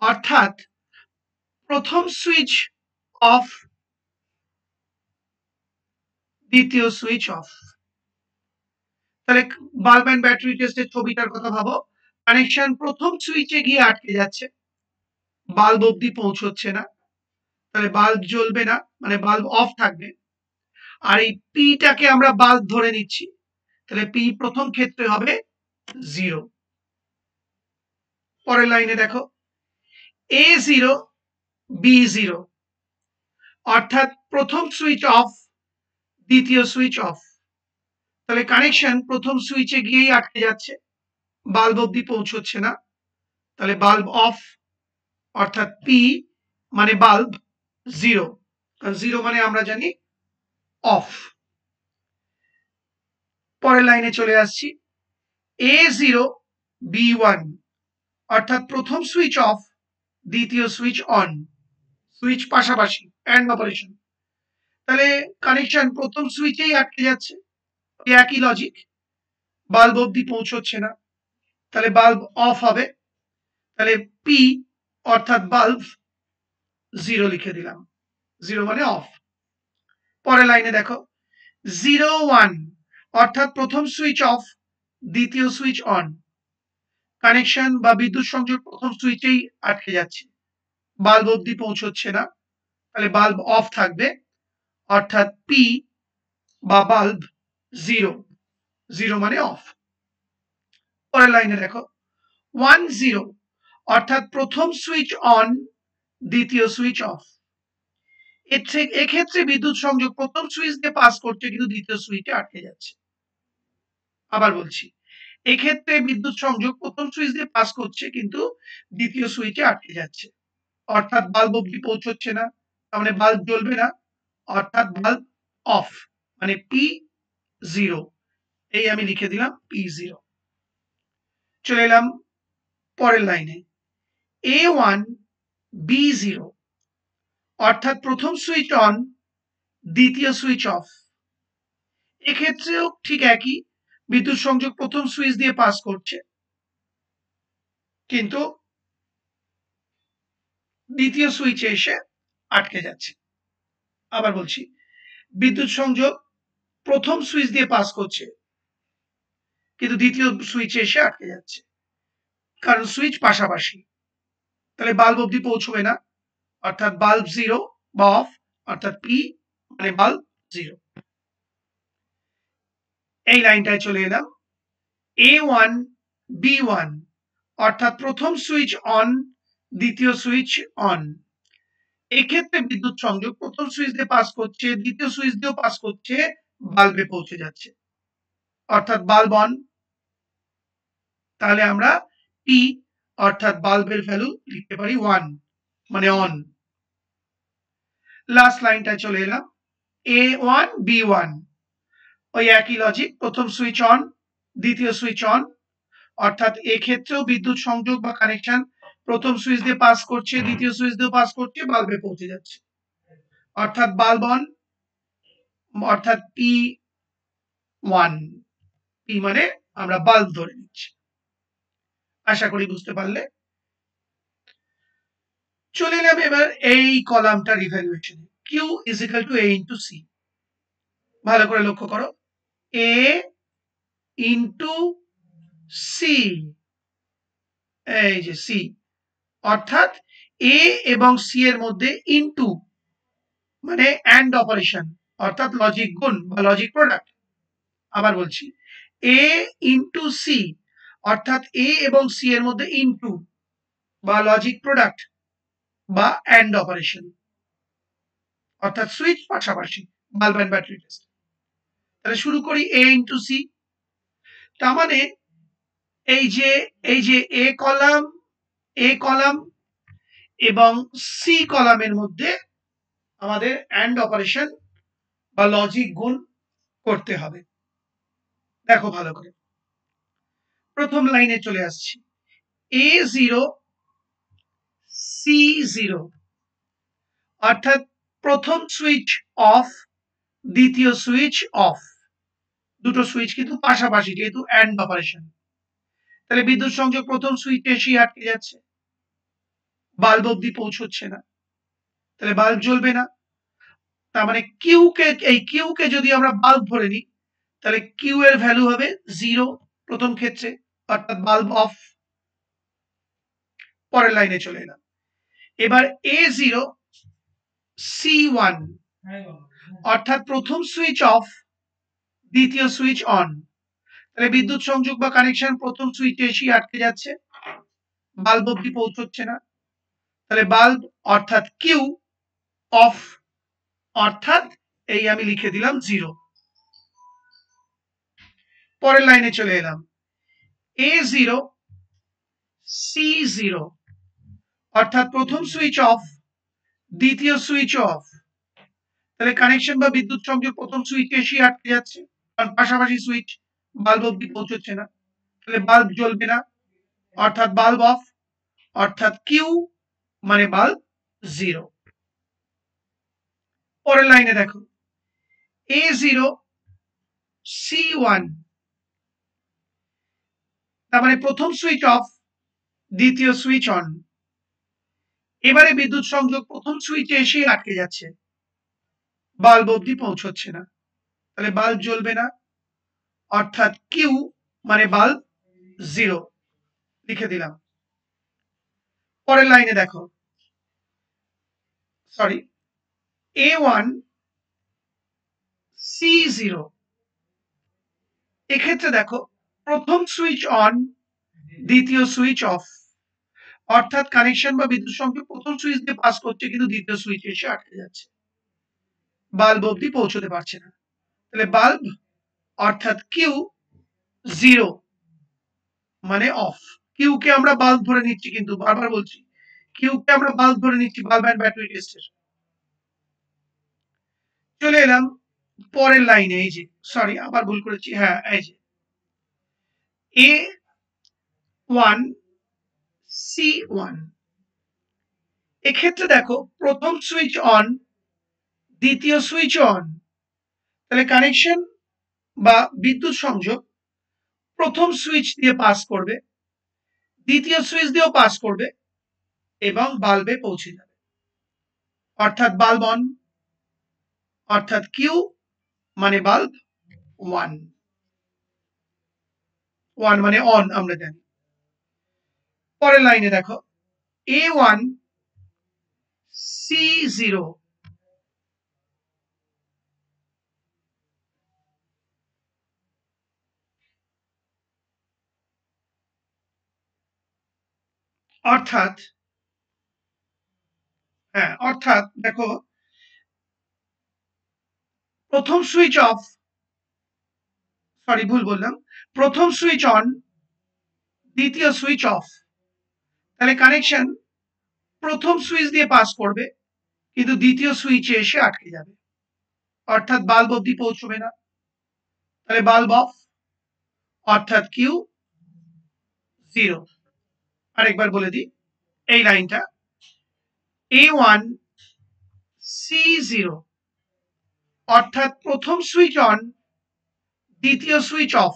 অর্থাৎ প্রথম সুইচ অফ, দ্বিতীয় সুইচ অফ। তাহলে বাল্ব অ্যান্ড ব্যাটারি টেস্টের ছবিটার কথা ভাবো। কানেকশন প্রথম সুইচে গিয়ে আটকে যাচ্ছে, বাল্ব অবধি পৌঁছচ্ছে না, তাহলে বাল্ব জ্বলবে না, মানে বাল্ব অফ থাকবে। আর এই পিটাকে আমরা বাল্ব ধরে নিচ্ছি, তাহলে পি প্রথম ক্ষেত্রে হবে 0। পরের লাইনে দেখো a0 b0 অর্থাৎ প্রথম সুইচ অফ, দ্বিতীয় সুইচ অফ। তাহলে কানেকশন প্রথম সুইচে গিয়েই আটকে যাচ্ছে, বাল্ব অবধি পৌঁছচ্ছে না, তাহলে বাল্ব অফ, অর্থাৎ পি মানে বাল্ব 0, কারণ 0 মানে আমরা জানি অফ। পরের লাইনে চলে আসছি a0 b1 অর্থাৎ প্রথম সুইচ অফ, দ্বিতীয় সুইচ অন, সুইচ পাশাপাশি অ্যান্ড অপারেশন। তাহলে কানেকশন প্রথম সুইচেই আটকে যাচ্ছে, একই লজিক, বাল্ব অবধি পৌঁছচ্ছে না, তাহলে বাল্ব অফ হবে, তাহলে পি অর্থাৎ বাল্ব 0 লিখে দিলাম, 0 মানে অফ। পরের লাইনে দেখো 01 অর্থাৎ প্রথম সুইচ অফ, দ্বিতীয় সুইচ অন, কানেকশন বা বিদ্যুৎ সংযোগ প্রথম সুইচেই আটকে যাচ্ছে, বাল্ব অবধি পৌঁছচ্ছে না, তাহলে বাল্ব অফ থাকবে, অর্থাৎ পি বা বাল্ব 0, 0 মানে অফ। পরের লাইনে দেখো 10 অর্থাৎ প্রথম সুইচ অন, দ্বিতীয় সুইচ অফ। এক্ষেত্রে বিদ্যুৎ সংযোগ প্রথম সুইচ দিয়ে পাস করছে কিন্তু দ্বিতীয় সুইচে আটকে যাচ্ছে। আবার বলছি, এক্ষেত্রে বিদ্যুৎ সংযোগ প্রথম সুইচ দিয়ে পাস করছে কিন্তু দ্বিতীয় সুইচে আটকে যাচ্ছে, অর্থাৎ বাল্ব অবধি পৌঁছচ্ছে না, তার মানে বাল্ব জ্বলবে না, অর্থাৎ বাল্ব অফ, মানে P0। এই আমি লিখে দিলাম P0। চলে এলাম পরের লাইনে A1 B0 অর্থাৎ প্রথম সুইচ অন, দ্বিতীয় সুইচ অফ। এক্ষেত্রেও ঠিক একই, বিদ্যুৎ সংযোগ প্রথম সুইচ দিয়ে পাস করছে কিন্তু দ্বিতীয় সুইচে এসে আটকে যাচ্ছে। আবার বলছি, বিদ্যুৎ সংযোগ প্রথম সুইচ দিয়ে পাস করছে কিন্তু দ্বিতীয় সুইচে এসে আটকে যাচ্ছে, কারণ সুইচ পাশাপাশি, তাহলে বাল্ব অবধি পৌঁছবে না, অর্থাৎ বাল্ব 0 বা অফ, অর্থাৎ পি মানে বাল্ব 0। এই লাইনটায় চলে এলাম A1 B1 অর্থাৎ প্রথম সুইচ অন, দ্বিতীয় সুইচ অন। এক্ষেত্রে বিদ্যুৎ সংযোগ প্রথম সুইচ দিয়ে পাস করছে, দ্বিতীয় সুইচ দিয়েও পাস করছে, বাল্বে পৌঁছে যাচ্ছে, অর্থাৎ বাল্ব অন। তাহলে আমরা পি অর্থাৎ বাল্বের ভ্যালু লিখতে পারি 1, মানে অন। লাস্ট লাইনটায় চলে এলাম A1 B1 ওই একই লজিক, প্রথম সুইচ অন, দ্বিতীয় সুইচ অন, অর্থাৎ এক্ষেত্রেও বিদ্যুৎ সংযোগ বা কানেকশন প্রথম সুইচ দিয়ে পাস করছে, দ্বিতীয় সুইচ দিয়ে পাস করছে, বাল্বে পৌঁছে যাচ্ছে, অর্থাৎ বাল্ব অন, অর্থাৎ P1, P মানে আমরা বাল্ব ধরে নিচ্ছি। আশা করি বুঝতে পারলে। চলে এলাম এবার এই কলামটার ইভ্যালুয়েশনে। Q is equal to A into C। ভালো করে লক্ষ্য করো, A into C, এই যে C, অর্থাৎ A এবং C এর মধ্যে ইনটু মানে অ্যান্ড অপারেশন, অর্থাৎ লজিক গুণ বা লজিক প্রোডাক্ট। আবার বলছি, A ইন্টু C অর্থাৎ A এবং C এর মধ্যে ইনটু বা লজিক প্রোডাক্ট বা অ্যান্ড অপারেশন, অর্থাৎ সুইচ পাশাপাশি, বাল্ব অ্যান্ড ব্যাটারি টেস্ট। তাহলে শুরু করি A ইন্টু সি। তার মানে এই যে এ কলাম এবং সি কলামের মধ্যে আমাদের অ্যান্ড অপারেশন বা লজিক গুণ করতে হবে। দেখো ভালো করে, প্রথম লাইনে চলে আসছি, A0 C0, অর্থাৎ প্রথম সুইচ অফ, দ্বিতীয় সুইচ অফ, দুটো সুইচ কিন্তু পাশাপাশি যেহেতু অ্যান্ড অপারেশন। তাহলে বিদ্যুৎ সংযোগ প্রথম সুইচে এসেই আটকে যাচ্ছে, বাল্ব অব্দি পৌঁছচ্ছে না, তাহলে বাল্ব জ্বলবে না। তার মানে কিউ কে যদি আমরা বাল্ব ধরে নিই, তাহলে কিউ এর ভ্যালু হবে 0 প্রথম ক্ষেত্রে, অর্থাৎ বাল্ব অফ। পরের লাইনে চলে এলাম, এবার A0 C1, অর্থাৎ প্রথম সুইচ অফ, দ্বিতীয় সুইচ অন। তাহলে বিদ্যুৎ সংযোগ বা কানেকশন প্রথম সুইচে এসে আটকে যাচ্ছে, বাল্ব অব্দি পৌঁছচ্ছে না, তাহলে বাল্ব অর্থাৎ কিউ অফ, অর্থাৎ এই আমি লিখে দিলাম 0। পরের লাইনে চলে এলাম, A0 C0, অর্থাৎ প্রথম সুইচ অফ, দ্বিতীয় সুইচ অফ। তাহলে কানেকশন বা বিদ্যুৎ সংযোগ প্রথম সুইচে এসে আটকে যাচ্ছে, কারণ পাশাপাশি সুইচ, বাল্ব অব্দি পৌঁছচ্ছে না, তাহলে বাল্ব জ্বলবে না, অর্থাৎ বাল্ব অফ, অর্থাৎ কিউ মানে বাল্ব 0। পরের লাইনে দেখো, A0 C1, তার মানে প্রথম সুইচ অফ, দ্বিতীয় সুইচ অন। এবারে বিদ্যুৎ সংযোগ প্রথম সুইচে এসে আটকে যাচ্ছে, বাল্ব অব্দি পৌঁছচ্ছে না, তাহলে বাল্ব জ্বলবে না, অর্থাৎ কিউ মানে বাল্ব 0 লিখে দিলাম। পরের লাইনে দেখো, সরি, A1 C0, এক্ষেত্রে দেখো প্রথম সুইচ অন, দ্বিতীয় সুইচ অফ, অর্থাৎ কানেকশন বা বিদ্যুৎ সংযোগ প্রথম সুইচ দিয়ে পাস করছে কিন্তু দ্বিতীয় সুইচ এসে আটকে যাচ্ছে, বাল্ব অব্দি পৌঁছতে পারছে না, তাহলে বাল্ব অর্থাৎ কিউ 0 মানে অফ। কিউ কে আমরা বাল্ব ধরে নিচ্ছি, কিন্তু বারবার বলছি কিউ কে আমরা বাল্ব ধরে নিচ্ছি বাল্ব অ্যান্ড ব্যাটারি টেস্টের। চলে এলাম পরের লাইনে, এই যে সরি আবার ভুল করেছি, হ্যাঁ এই যে A1 C1, এক্ষেত্রে দেখো প্রথম সুইচ অন, দ্বিতীয় সুইচ অন। তাহলে কানেকশন বা বিদ্যুৎ সংযোগ প্রথম সুইচ দিয়ে পাস করবে, দ্বিতীয় সুইচ দিয়েও পাস করবে এবং বাল্বে পৌঁছে যাবে, অর্থাৎ বাল্ব অন, অর্থাৎ কিউ মানে বাল্ব 1 মানে অন আমরা জানি। পরের লাইনে দেখো, A1 C0, অর্থাৎ দেখো প্রথম সুইচ অফ, সরি ভুল বললাম, প্রথম সুইচ অন, দ্বিতীয় সুইচ অফ। তাহলে কানেকশন প্রথম সুইচ দিয়ে পাস করবে কিন্তু দ্বিতীয় সুইচে এসে আটকে যাবে, অর্থাৎ বাল্ব অব্দি পৌঁছবে না, তাহলে বাল্ব অফ, অর্থাৎ কিউ 0। আরেকবার বলে দিই এই লাইনটা, A1 C0, অর্থাৎ প্রথম সুইচ অন, দ্বিতীয় সুইচ অফ।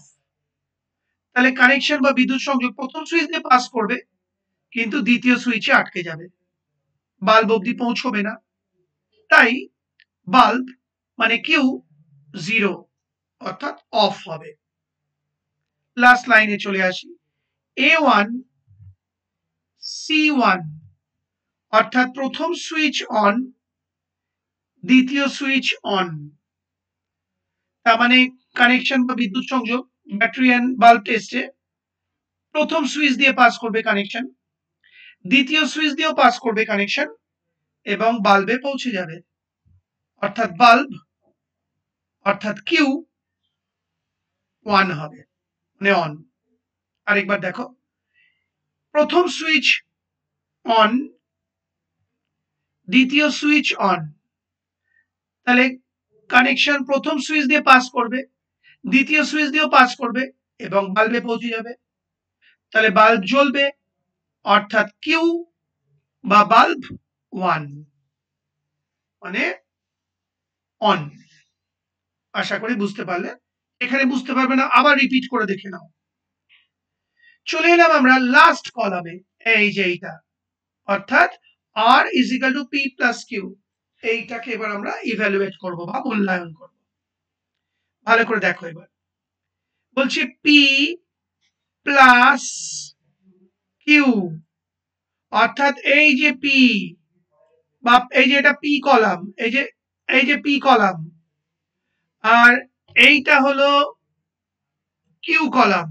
তাহলে কানেকশন বা বিদ্যুৎ সংযোগ প্রথম সুইচ দিয়ে পাস করবে কিন্তু দ্বিতীয় সুইচে আটকে যাবে, বাল্ব অব্দি পৌঁছবে না, তাই বাল্ব মানে কিউ 0 অর্থাৎ অফ হবে। লাস্ট লাইনে চলে আসি, A1 C1, অর্থাৎ প্রথম সুইচ অন, দ্বিতীয় সুইচ অন। তার মানে কানেকশন বা বিদ্যুৎ সংযোগ ব্যাটারি অ্যান্ড বাল্ব টেস্টে প্রথম সুইচ দিয়ে পাস করবে কানেকশন, দ্বিতীয় সুইচ দিয়েও পাস করবে কানেকশন এবং বাল্বে পৌঁছে যাবে, অর্থাৎ বাল্ব অর্থাৎ কিউ 1 হবে, মানে অন। আরেকবার দেখো, প্রথম সুইচ অন, দ্বিতীয় সুইচ অন, তাহলে কানেকশন প্রথম সুইচ দিয়ে পাস করবে, দ্বিতীয় সুইচ দিয়েও পাস করবে এবং বাল্বে পৌঁছে যাবে। তাহলে বাল্ব জ্বলবে, অর্থাৎ কিউ বা বাল্ব 1, মানে অন। আশা করি বুঝতে পারলে। এখানে বুঝতে পারবে না, আবার রিপিট করে দেখে নাও। চলে এলাম আমরা লাস্ট কলামে, এই যে এইটা, অর্থাৎ R is equal to P plus Q. এইটাকে এবার আমরা ইভ্যালুয়েট করব বা মূল্যায়ন করব। ভালো করে দেখো, এবার বলছি পি প্লাস কিউ, অর্থাৎ এই যে পি বা এই যে এটা পি কলাম, এই যে পি কলাম, আর এইটা হলো কিউ কলাম।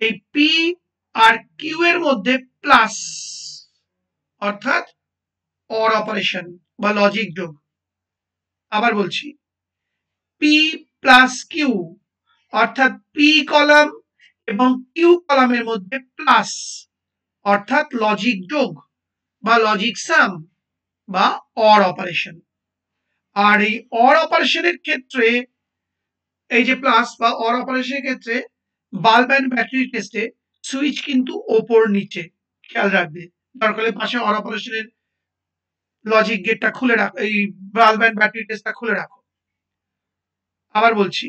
এই পি আর কিউ এর মধ্যে প্লাস, অর্থাৎ অর অপারেশন বা লজিক যোগ। আবার বলছি, পি প্লাস কিউ, অর্থাৎ পি কলাম এবং কিউ কলামের মধ্যে প্লাস, অর্থাৎ লজিক যোগ বা লজিক সাম বা অর অপারেশন। আর এই অর অপারেশনের ক্ষেত্রে, এই যে প্লাস বা অর অপারেশনের ক্ষেত্রে বাল্ব অ্যান্ড ব্যাটারি টেস্টে সুইচ কিন্তু ওপর নিচে, খেয়াল রাখবে। দরকার হলে পাশে অর অপারেশনের লজিক গেটটা খুলে রাখো, এই বাল্ব অ্যান্ড ব্যাটারি টেস্টটা খুলে রাখো। আবার বলছি,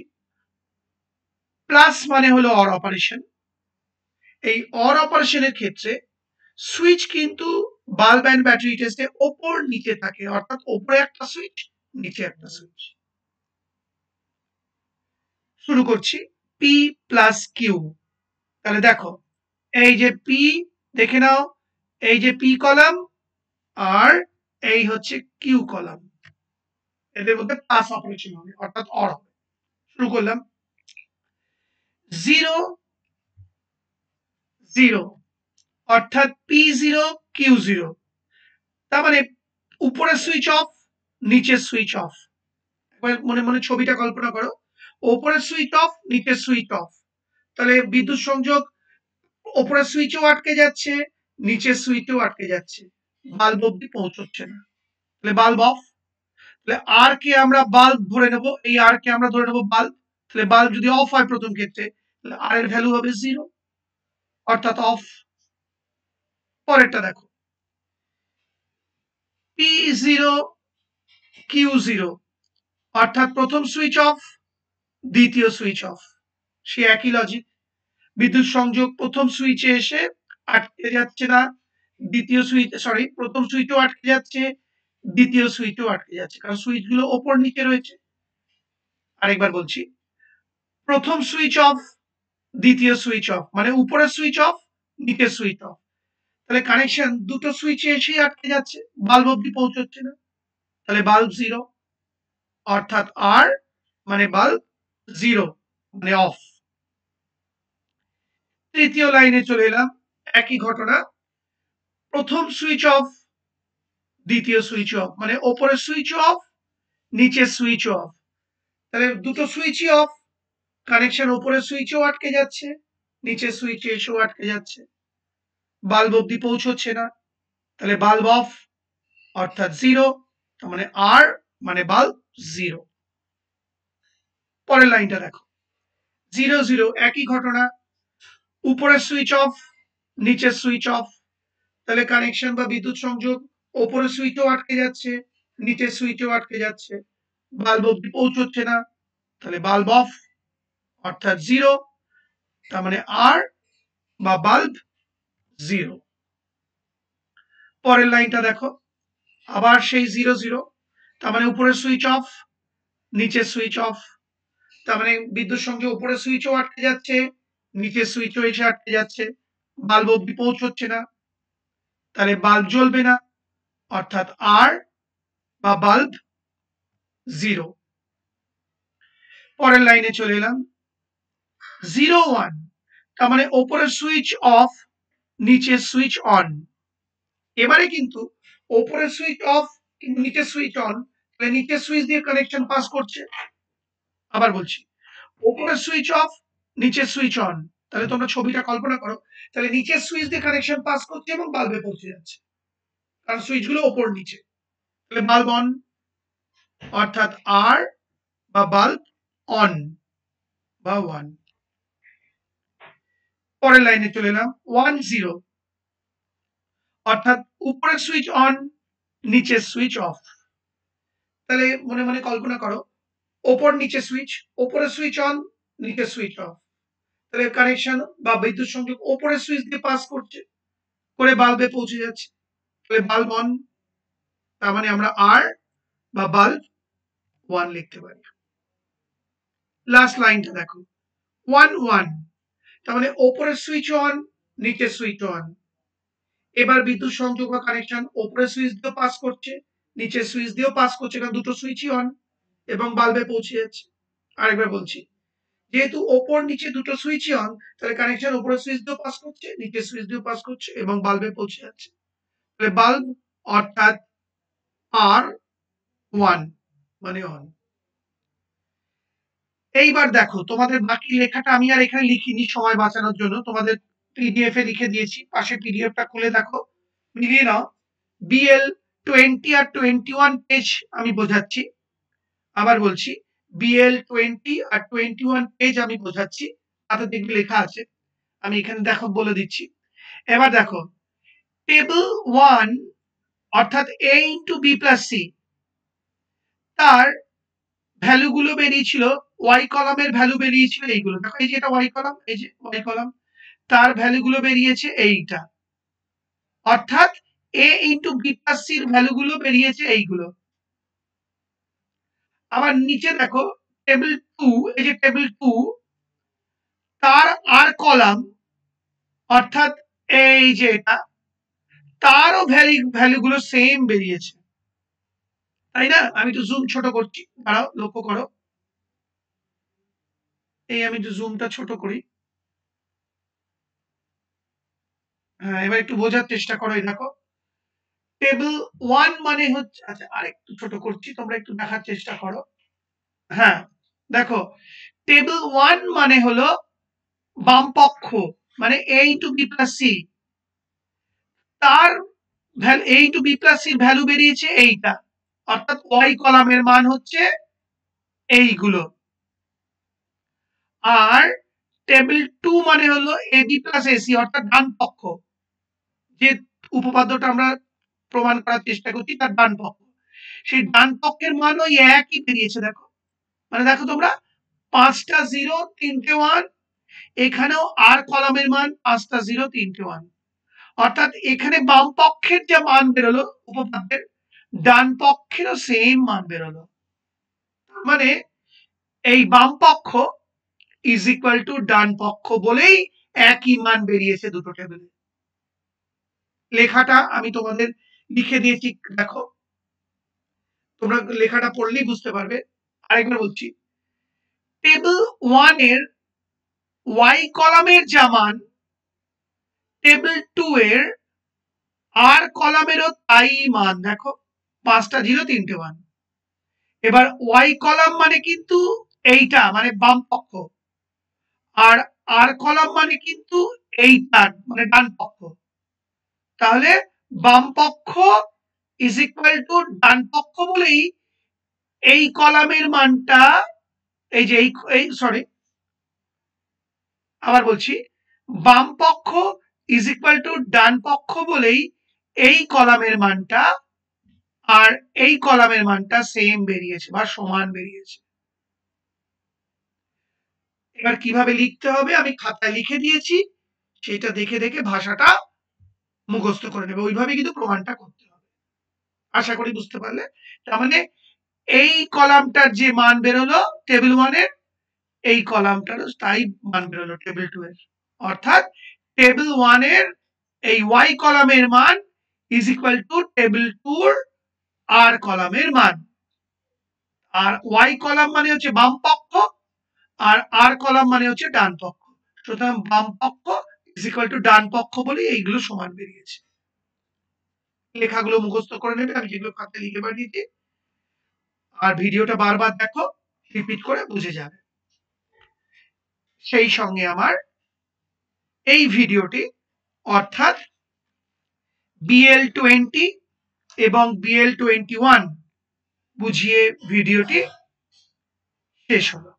প্লাস মানে হলো অর অপারেশন। এই অর অপারেশনের ক্ষেত্রে সুইচ কিন্তু বাল্ব অ্যান্ড ব্যাটারি টেস্টে ওপর নিচে থাকে, অর্থাৎ ওপরে একটা সুইচ, নিচে একটা সুইচ। শুরু করছি পি প্লাস কিউ। তাহলে দেখো, এই যে পি, দেখে নাও, এই যে পি কলাম আর এই হচ্ছে কিউ কলাম, এদের মধ্যে প্লাস অপারেশন হবে, অর্থাৎ অর হবে। শুরু করলাম, 0 0, অর্থাৎ পি 0 কিউ 0। তার মানে উপরের সুইচ অফ, নিচের সুইচ অফ। একবার মনে মনে ছবিটা কল্পনা করো, উপরের সুইচ অফ, নিচের সুইচ অফ। তাহলে বিদ্যুৎ সংযোগ উপরের সুইচেও আটকে যাচ্ছে, নিচের সুইচেও আটকে যাচ্ছে, বাল্ব অব্দি পৌঁছচ্ছে না। তাহলে বাল্ব অফ। তাহলে আর কে আমরা বাল্ব ধরে নেব, এই আর কে আমরা ধরে নেব বাল্ব। তাহলে বাল্ব যদি অফ হয় প্রথম ক্ষেত্রে, তাহলে আর এর ভ্যালু হবে 0, অর্থাৎ অফ। পরেরটা দেখো, পি 0 কিউ 0, অর্থাৎ প্রথম সুইচ অফ, দ্বিতীয় সুইচ অফ। সে একই লজিক, বিদ্যুৎ সংযোগ প্রথম সুইচে এসে আটকে যাচ্ছে না, দ্বিতীয় সুইচ, সরি, প্রথম সুইচও আটকে যাচ্ছে, দ্বিতীয় সুইচও আটকে যাচ্ছে, কারণ সুইচগুলো ওপর নিচে রয়েছে। আরেকবার বলছি, প্রথম সুইচ অফ, দ্বিতীয় সুইচ অফ, মানে উপরের সুইচ অফ, নিচের সুইচ অফ। তাহলে কানেকশন দুটো সুইচে এসেই আটকে যাচ্ছে, বাল্ব অব্দি পৌঁছচ্ছে না। তাহলে বাল্ব 0, অর্থাৎ আর মানে বাল্ব 0, মানে অফ। তৃতীয় লাইনে চলে এলাম, একই ঘটনা, প্রথম সুইচ অফ, দ্বিতীয় সুইচ অফ, মানে ওপরের সুইচ অফ, নিচের সুইচ অফ। তাহলে দুটো সুইচই অফ, কানেকশন ওপরের সুইচেও আটকে যাচ্ছে, নিচের সুইচে এসেও আটকে যাচ্ছে, বাল্ব অব্দি পৌঁছচ্ছে না। তাহলে বাল্ব অফ, অর্থাৎ 0, তার মানে আর মানে বাল্ব 0। পরের লাইনটা দেখো, 0 0, একই ঘটনা, উপরের সুইচ অফ, নিচের সুইচ অফ। তাহলে কানেকশন বা বিদ্যুৎ সংযোগ ওপরের সুইচেও আটকে যাচ্ছে, নিচের সুইচেও আটকে যাচ্ছে, বাল্ব অব্দি পৌঁছচ্ছে না। তাহলে বাল্ব অফ, অর্থাৎ 0, তার মানে আর বা বাল্ব 0। পরের লাইনটা দেখো, আবার সেই 0 0, তার মানে উপরের সুইচ অফ, নিচের সুইচ অফ। তার মানে বিদ্যুৎ সংযোগ উপরের সুইচও আটকে যাচ্ছে, নিচের সুইচও এসে আটকে যাচ্ছে, বাল্ব অব্দি পৌঁছচ্ছে না। তাহলে বাল্ব জ্বলবে না, অর্থাৎ আর বা বাল্ব 0। পরের লাইনে চলে এলাম, 0 1, তার মানে ওপরের সুইচ অফ, নিচের সুইচ অন। এবারে কিন্তু ওপরের সুইচ অফ কিন্তু নিচের সুইচ অন, তাহলে নিচের সুইচ দিয়ে কানেকশন পাস করছে, আবার বলছি, উপরে সুইচ অফ, নিচে সুইচ অন। তাহলে তোমরা ছবিটা কল্পনা করো, তাহলে নিচের সুইচ দিয়ে কানেকশন পাস করছে এবং বাল্বে পৌঁছে যাচ্ছে, কারণ সুইচগুলো ওপর নিচে। তাহলে বাল্ব অন, অর্থাৎ আর বা বাল্ব অন বা 1। পরের লাইনে চলে এলাম, 10, অর্থাৎ উপরের সুইচ অন, নিচের সুইচ অফ। তাহলে মনে মনে কল্পনা করো, ওপর নিচে সুইচ, ওপরের সুইচ অন, নিচের সুইচ অফ। তাহলে কানেকশন বা বিদ্যুৎ সংযোগ ওপরের সুইচ দিয়ে পাস করছে, করে বাল্বে পৌঁছে যাচ্ছে। তাহলে বাল্ব অন, তার মানে আমরা আর বা বাল্ব 1 লিখতে পারি। লাস্ট লাইনটা দেখো, 1 তার মানে ওপরের সুইচ অন, নিচের সুইচ অন। এবার বিদ্যুৎ সংযোগ বা কানেকশন ওপরের সুইচ দিয়েও পাস করছে, নিচের সুইচ দিয়েও পাস করছে, কারণ দুটো সুইচই অন, এবং বাল্বে পৌঁছে যাচ্ছে। আরেকবার বলছি, যেহেতু ওপর নিচে দুটো সুইচই অন, তাহলে কানেকশন উপরের সুইচ দিয়েও পাস করছে, নিচের সুইচ দিয়েও পাস করছে এবং বাল্বে পৌঁছে যাচ্ছে। তাহলে বাল্ব অর্থাৎ আর 1 মানে অন। এইবার দেখো, তোমাদের বাকি লেখাটা আমি আর এখানে লিখিনি সময় বাঁচানোর জন্য, তোমাদের পিডিএফ এ লিখে দিয়েছি, পাশে পিডিএফটা খুলে দেখো, মিলিয়ে নাও। বিএল 20 আর 21 পেজ আমি বোঝাচ্ছি। আবার বলছি, বিএল 20 আর 21 পেজ আমি বোঝাচ্ছি, তাতে দেখবে লেখা আছে, আমি এখানে দেখো বলে দিচ্ছি। এবার দেখো, টেবিল 1 অর্থাৎ a into B plus C, তার ভ্যালুগুলো বেরিয়েছিল, ওয়াই কলামের ভ্যালু বেরিয়েছিল এইগুলো, দেখো এই যে এটা ওয়াই কলাম, এই যে ওয়াই কলাম, তার ভ্যালুগুলো বেরিয়েছে এইটা, অর্থাৎ a ইন্টু বি প্লাস সির ভ্যালুগুলো বেরিয়েছে এইগুলো। আবার নিচে দেখো টেবিল 2, এই যে টেবিল 2, তার আর কলাম, অর্থাৎ এই যে এটা, তারও ভ্যালুগুলো সেম বেরিয়েছে, তাই না? আমি তো জুম ছোট করছি, দাঁড়াও লক্ষ্য করো, এই আমি একটু জুমটা ছোট করি। হ্যাঁ, এবার একটু বোঝার চেষ্টা করো, এই দেখো টেবিল 1 মানে হচ্ছে, আচ্ছা আরেকটু ছোট করছি, তোমরা একটু দেখার চেষ্টা করো। হ্যাঁ, দেখো টেবিল 1 মানে হলো বাম পক্ষ, মানে a into B plus C, তার a ইন্টু বি প্লাস সির ভ্যালু বেরিয়েছে এইটা, অর্থাৎ ওয়াই কলামের মান হচ্ছে এইগুলো। আর টেবিল 2 মানে হলো এবি প্লাস এসি, অর্থাৎ ডান পক্ষ, যে উপপাদ্যটা আমরা প্রমাণ করার চেষ্টা করছি তার ডান পক্ষ, সেই ডান পক্ষের মান ওই একই বেরিয়েছে। দেখো, মানে দেখো তোমরা, 5টা 0 3টে 1, এখানেও আর কলামের মান 5টা 0 3টে 1, অর্থাৎ এখানে বাম পক্ষের যা মান বেরোলো উপপাদ্যের, ডান পক্ষেরও সেম মান বেরোলো। মানে এই বাম পক্ষ ইজ ইকুয়াল টু ডান পক্ষ বলেই একই মান বেরিয়েছে দুটো টেবিলে। লেখাটা আমি তোমাদের লিখে দিয়েছি, দেখো তোমরা লেখাটা পড়লেই বুঝতে পারবে। আরেকবার বলছি, টেবিল 1 এর ওয়াই কলামের যা মান, টেবিল 2 এর আর কলামেরও তাই মান। দেখো 5টা 0 3টে 1, এবার ওয়াই কলাম মানে কিন্তু এইটা, মানে বাম পক্ষ, আর আর কলাম মানে কিন্তু এইটা, মানে ডান পক্ষ। তাহলে বাম পক্ষ ইজ ইকুয়াল টু ডান পক্ষ বলেই এই কলামের মানটা, এই যে এই সরি, আবার বলছি, বাম পক্ষ ইজ ইকুয়াল টু ডান পক্ষ বলেই এই কলামের মানটা আর এই কলামের মানটা সেম বেরিয়েছে বা সমান বেরিয়েছে। এবার কিভাবে লিখতে হবে আমি খাতায় লিখে দিয়েছি, সেটা দেখে দেখে ভাষাটা মুখস্থ করে নেবে, ওইভাবে কিন্তু প্রমাণটা করতে হবে। আশা করি বুঝতে পারলে। তার মানে এই কলামটার যে মান বেরোলো টেবিল 1 এর, এই কলামটারও তাই মান বেরোলো টেবিল 2 এর, অর্থাৎ টেবিল 1 এর এই ওয়াই কলামের মান ইজ ইকুয়াল টু টেবিল 2 এর আর কলামের মান। আর ওয়াই কলাম মানে হচ্ছে বাম পক্ষ, আর আর কলাম মানে হচ্ছে ডান পক্ষ, সুতরাং বাম পক্ষ ইজ ইকুয়াল টু ডান পক্ষ বলে এইগুলো সমান বেরিয়েছে। লেখাগুলো মুখস্থ করে নেবে, আমি যেগুলো খাতায় লিখে পাঠিয়েছি। আর ভিডিওটা বারবার দেখো, রিপিট করে বুঝে যাবে। সেই সঙ্গে আমার এই ভিডিওটি অর্থাৎ BL20 এবং BL21 বুঝিয়ে ভিডিওটি শেষ হলো।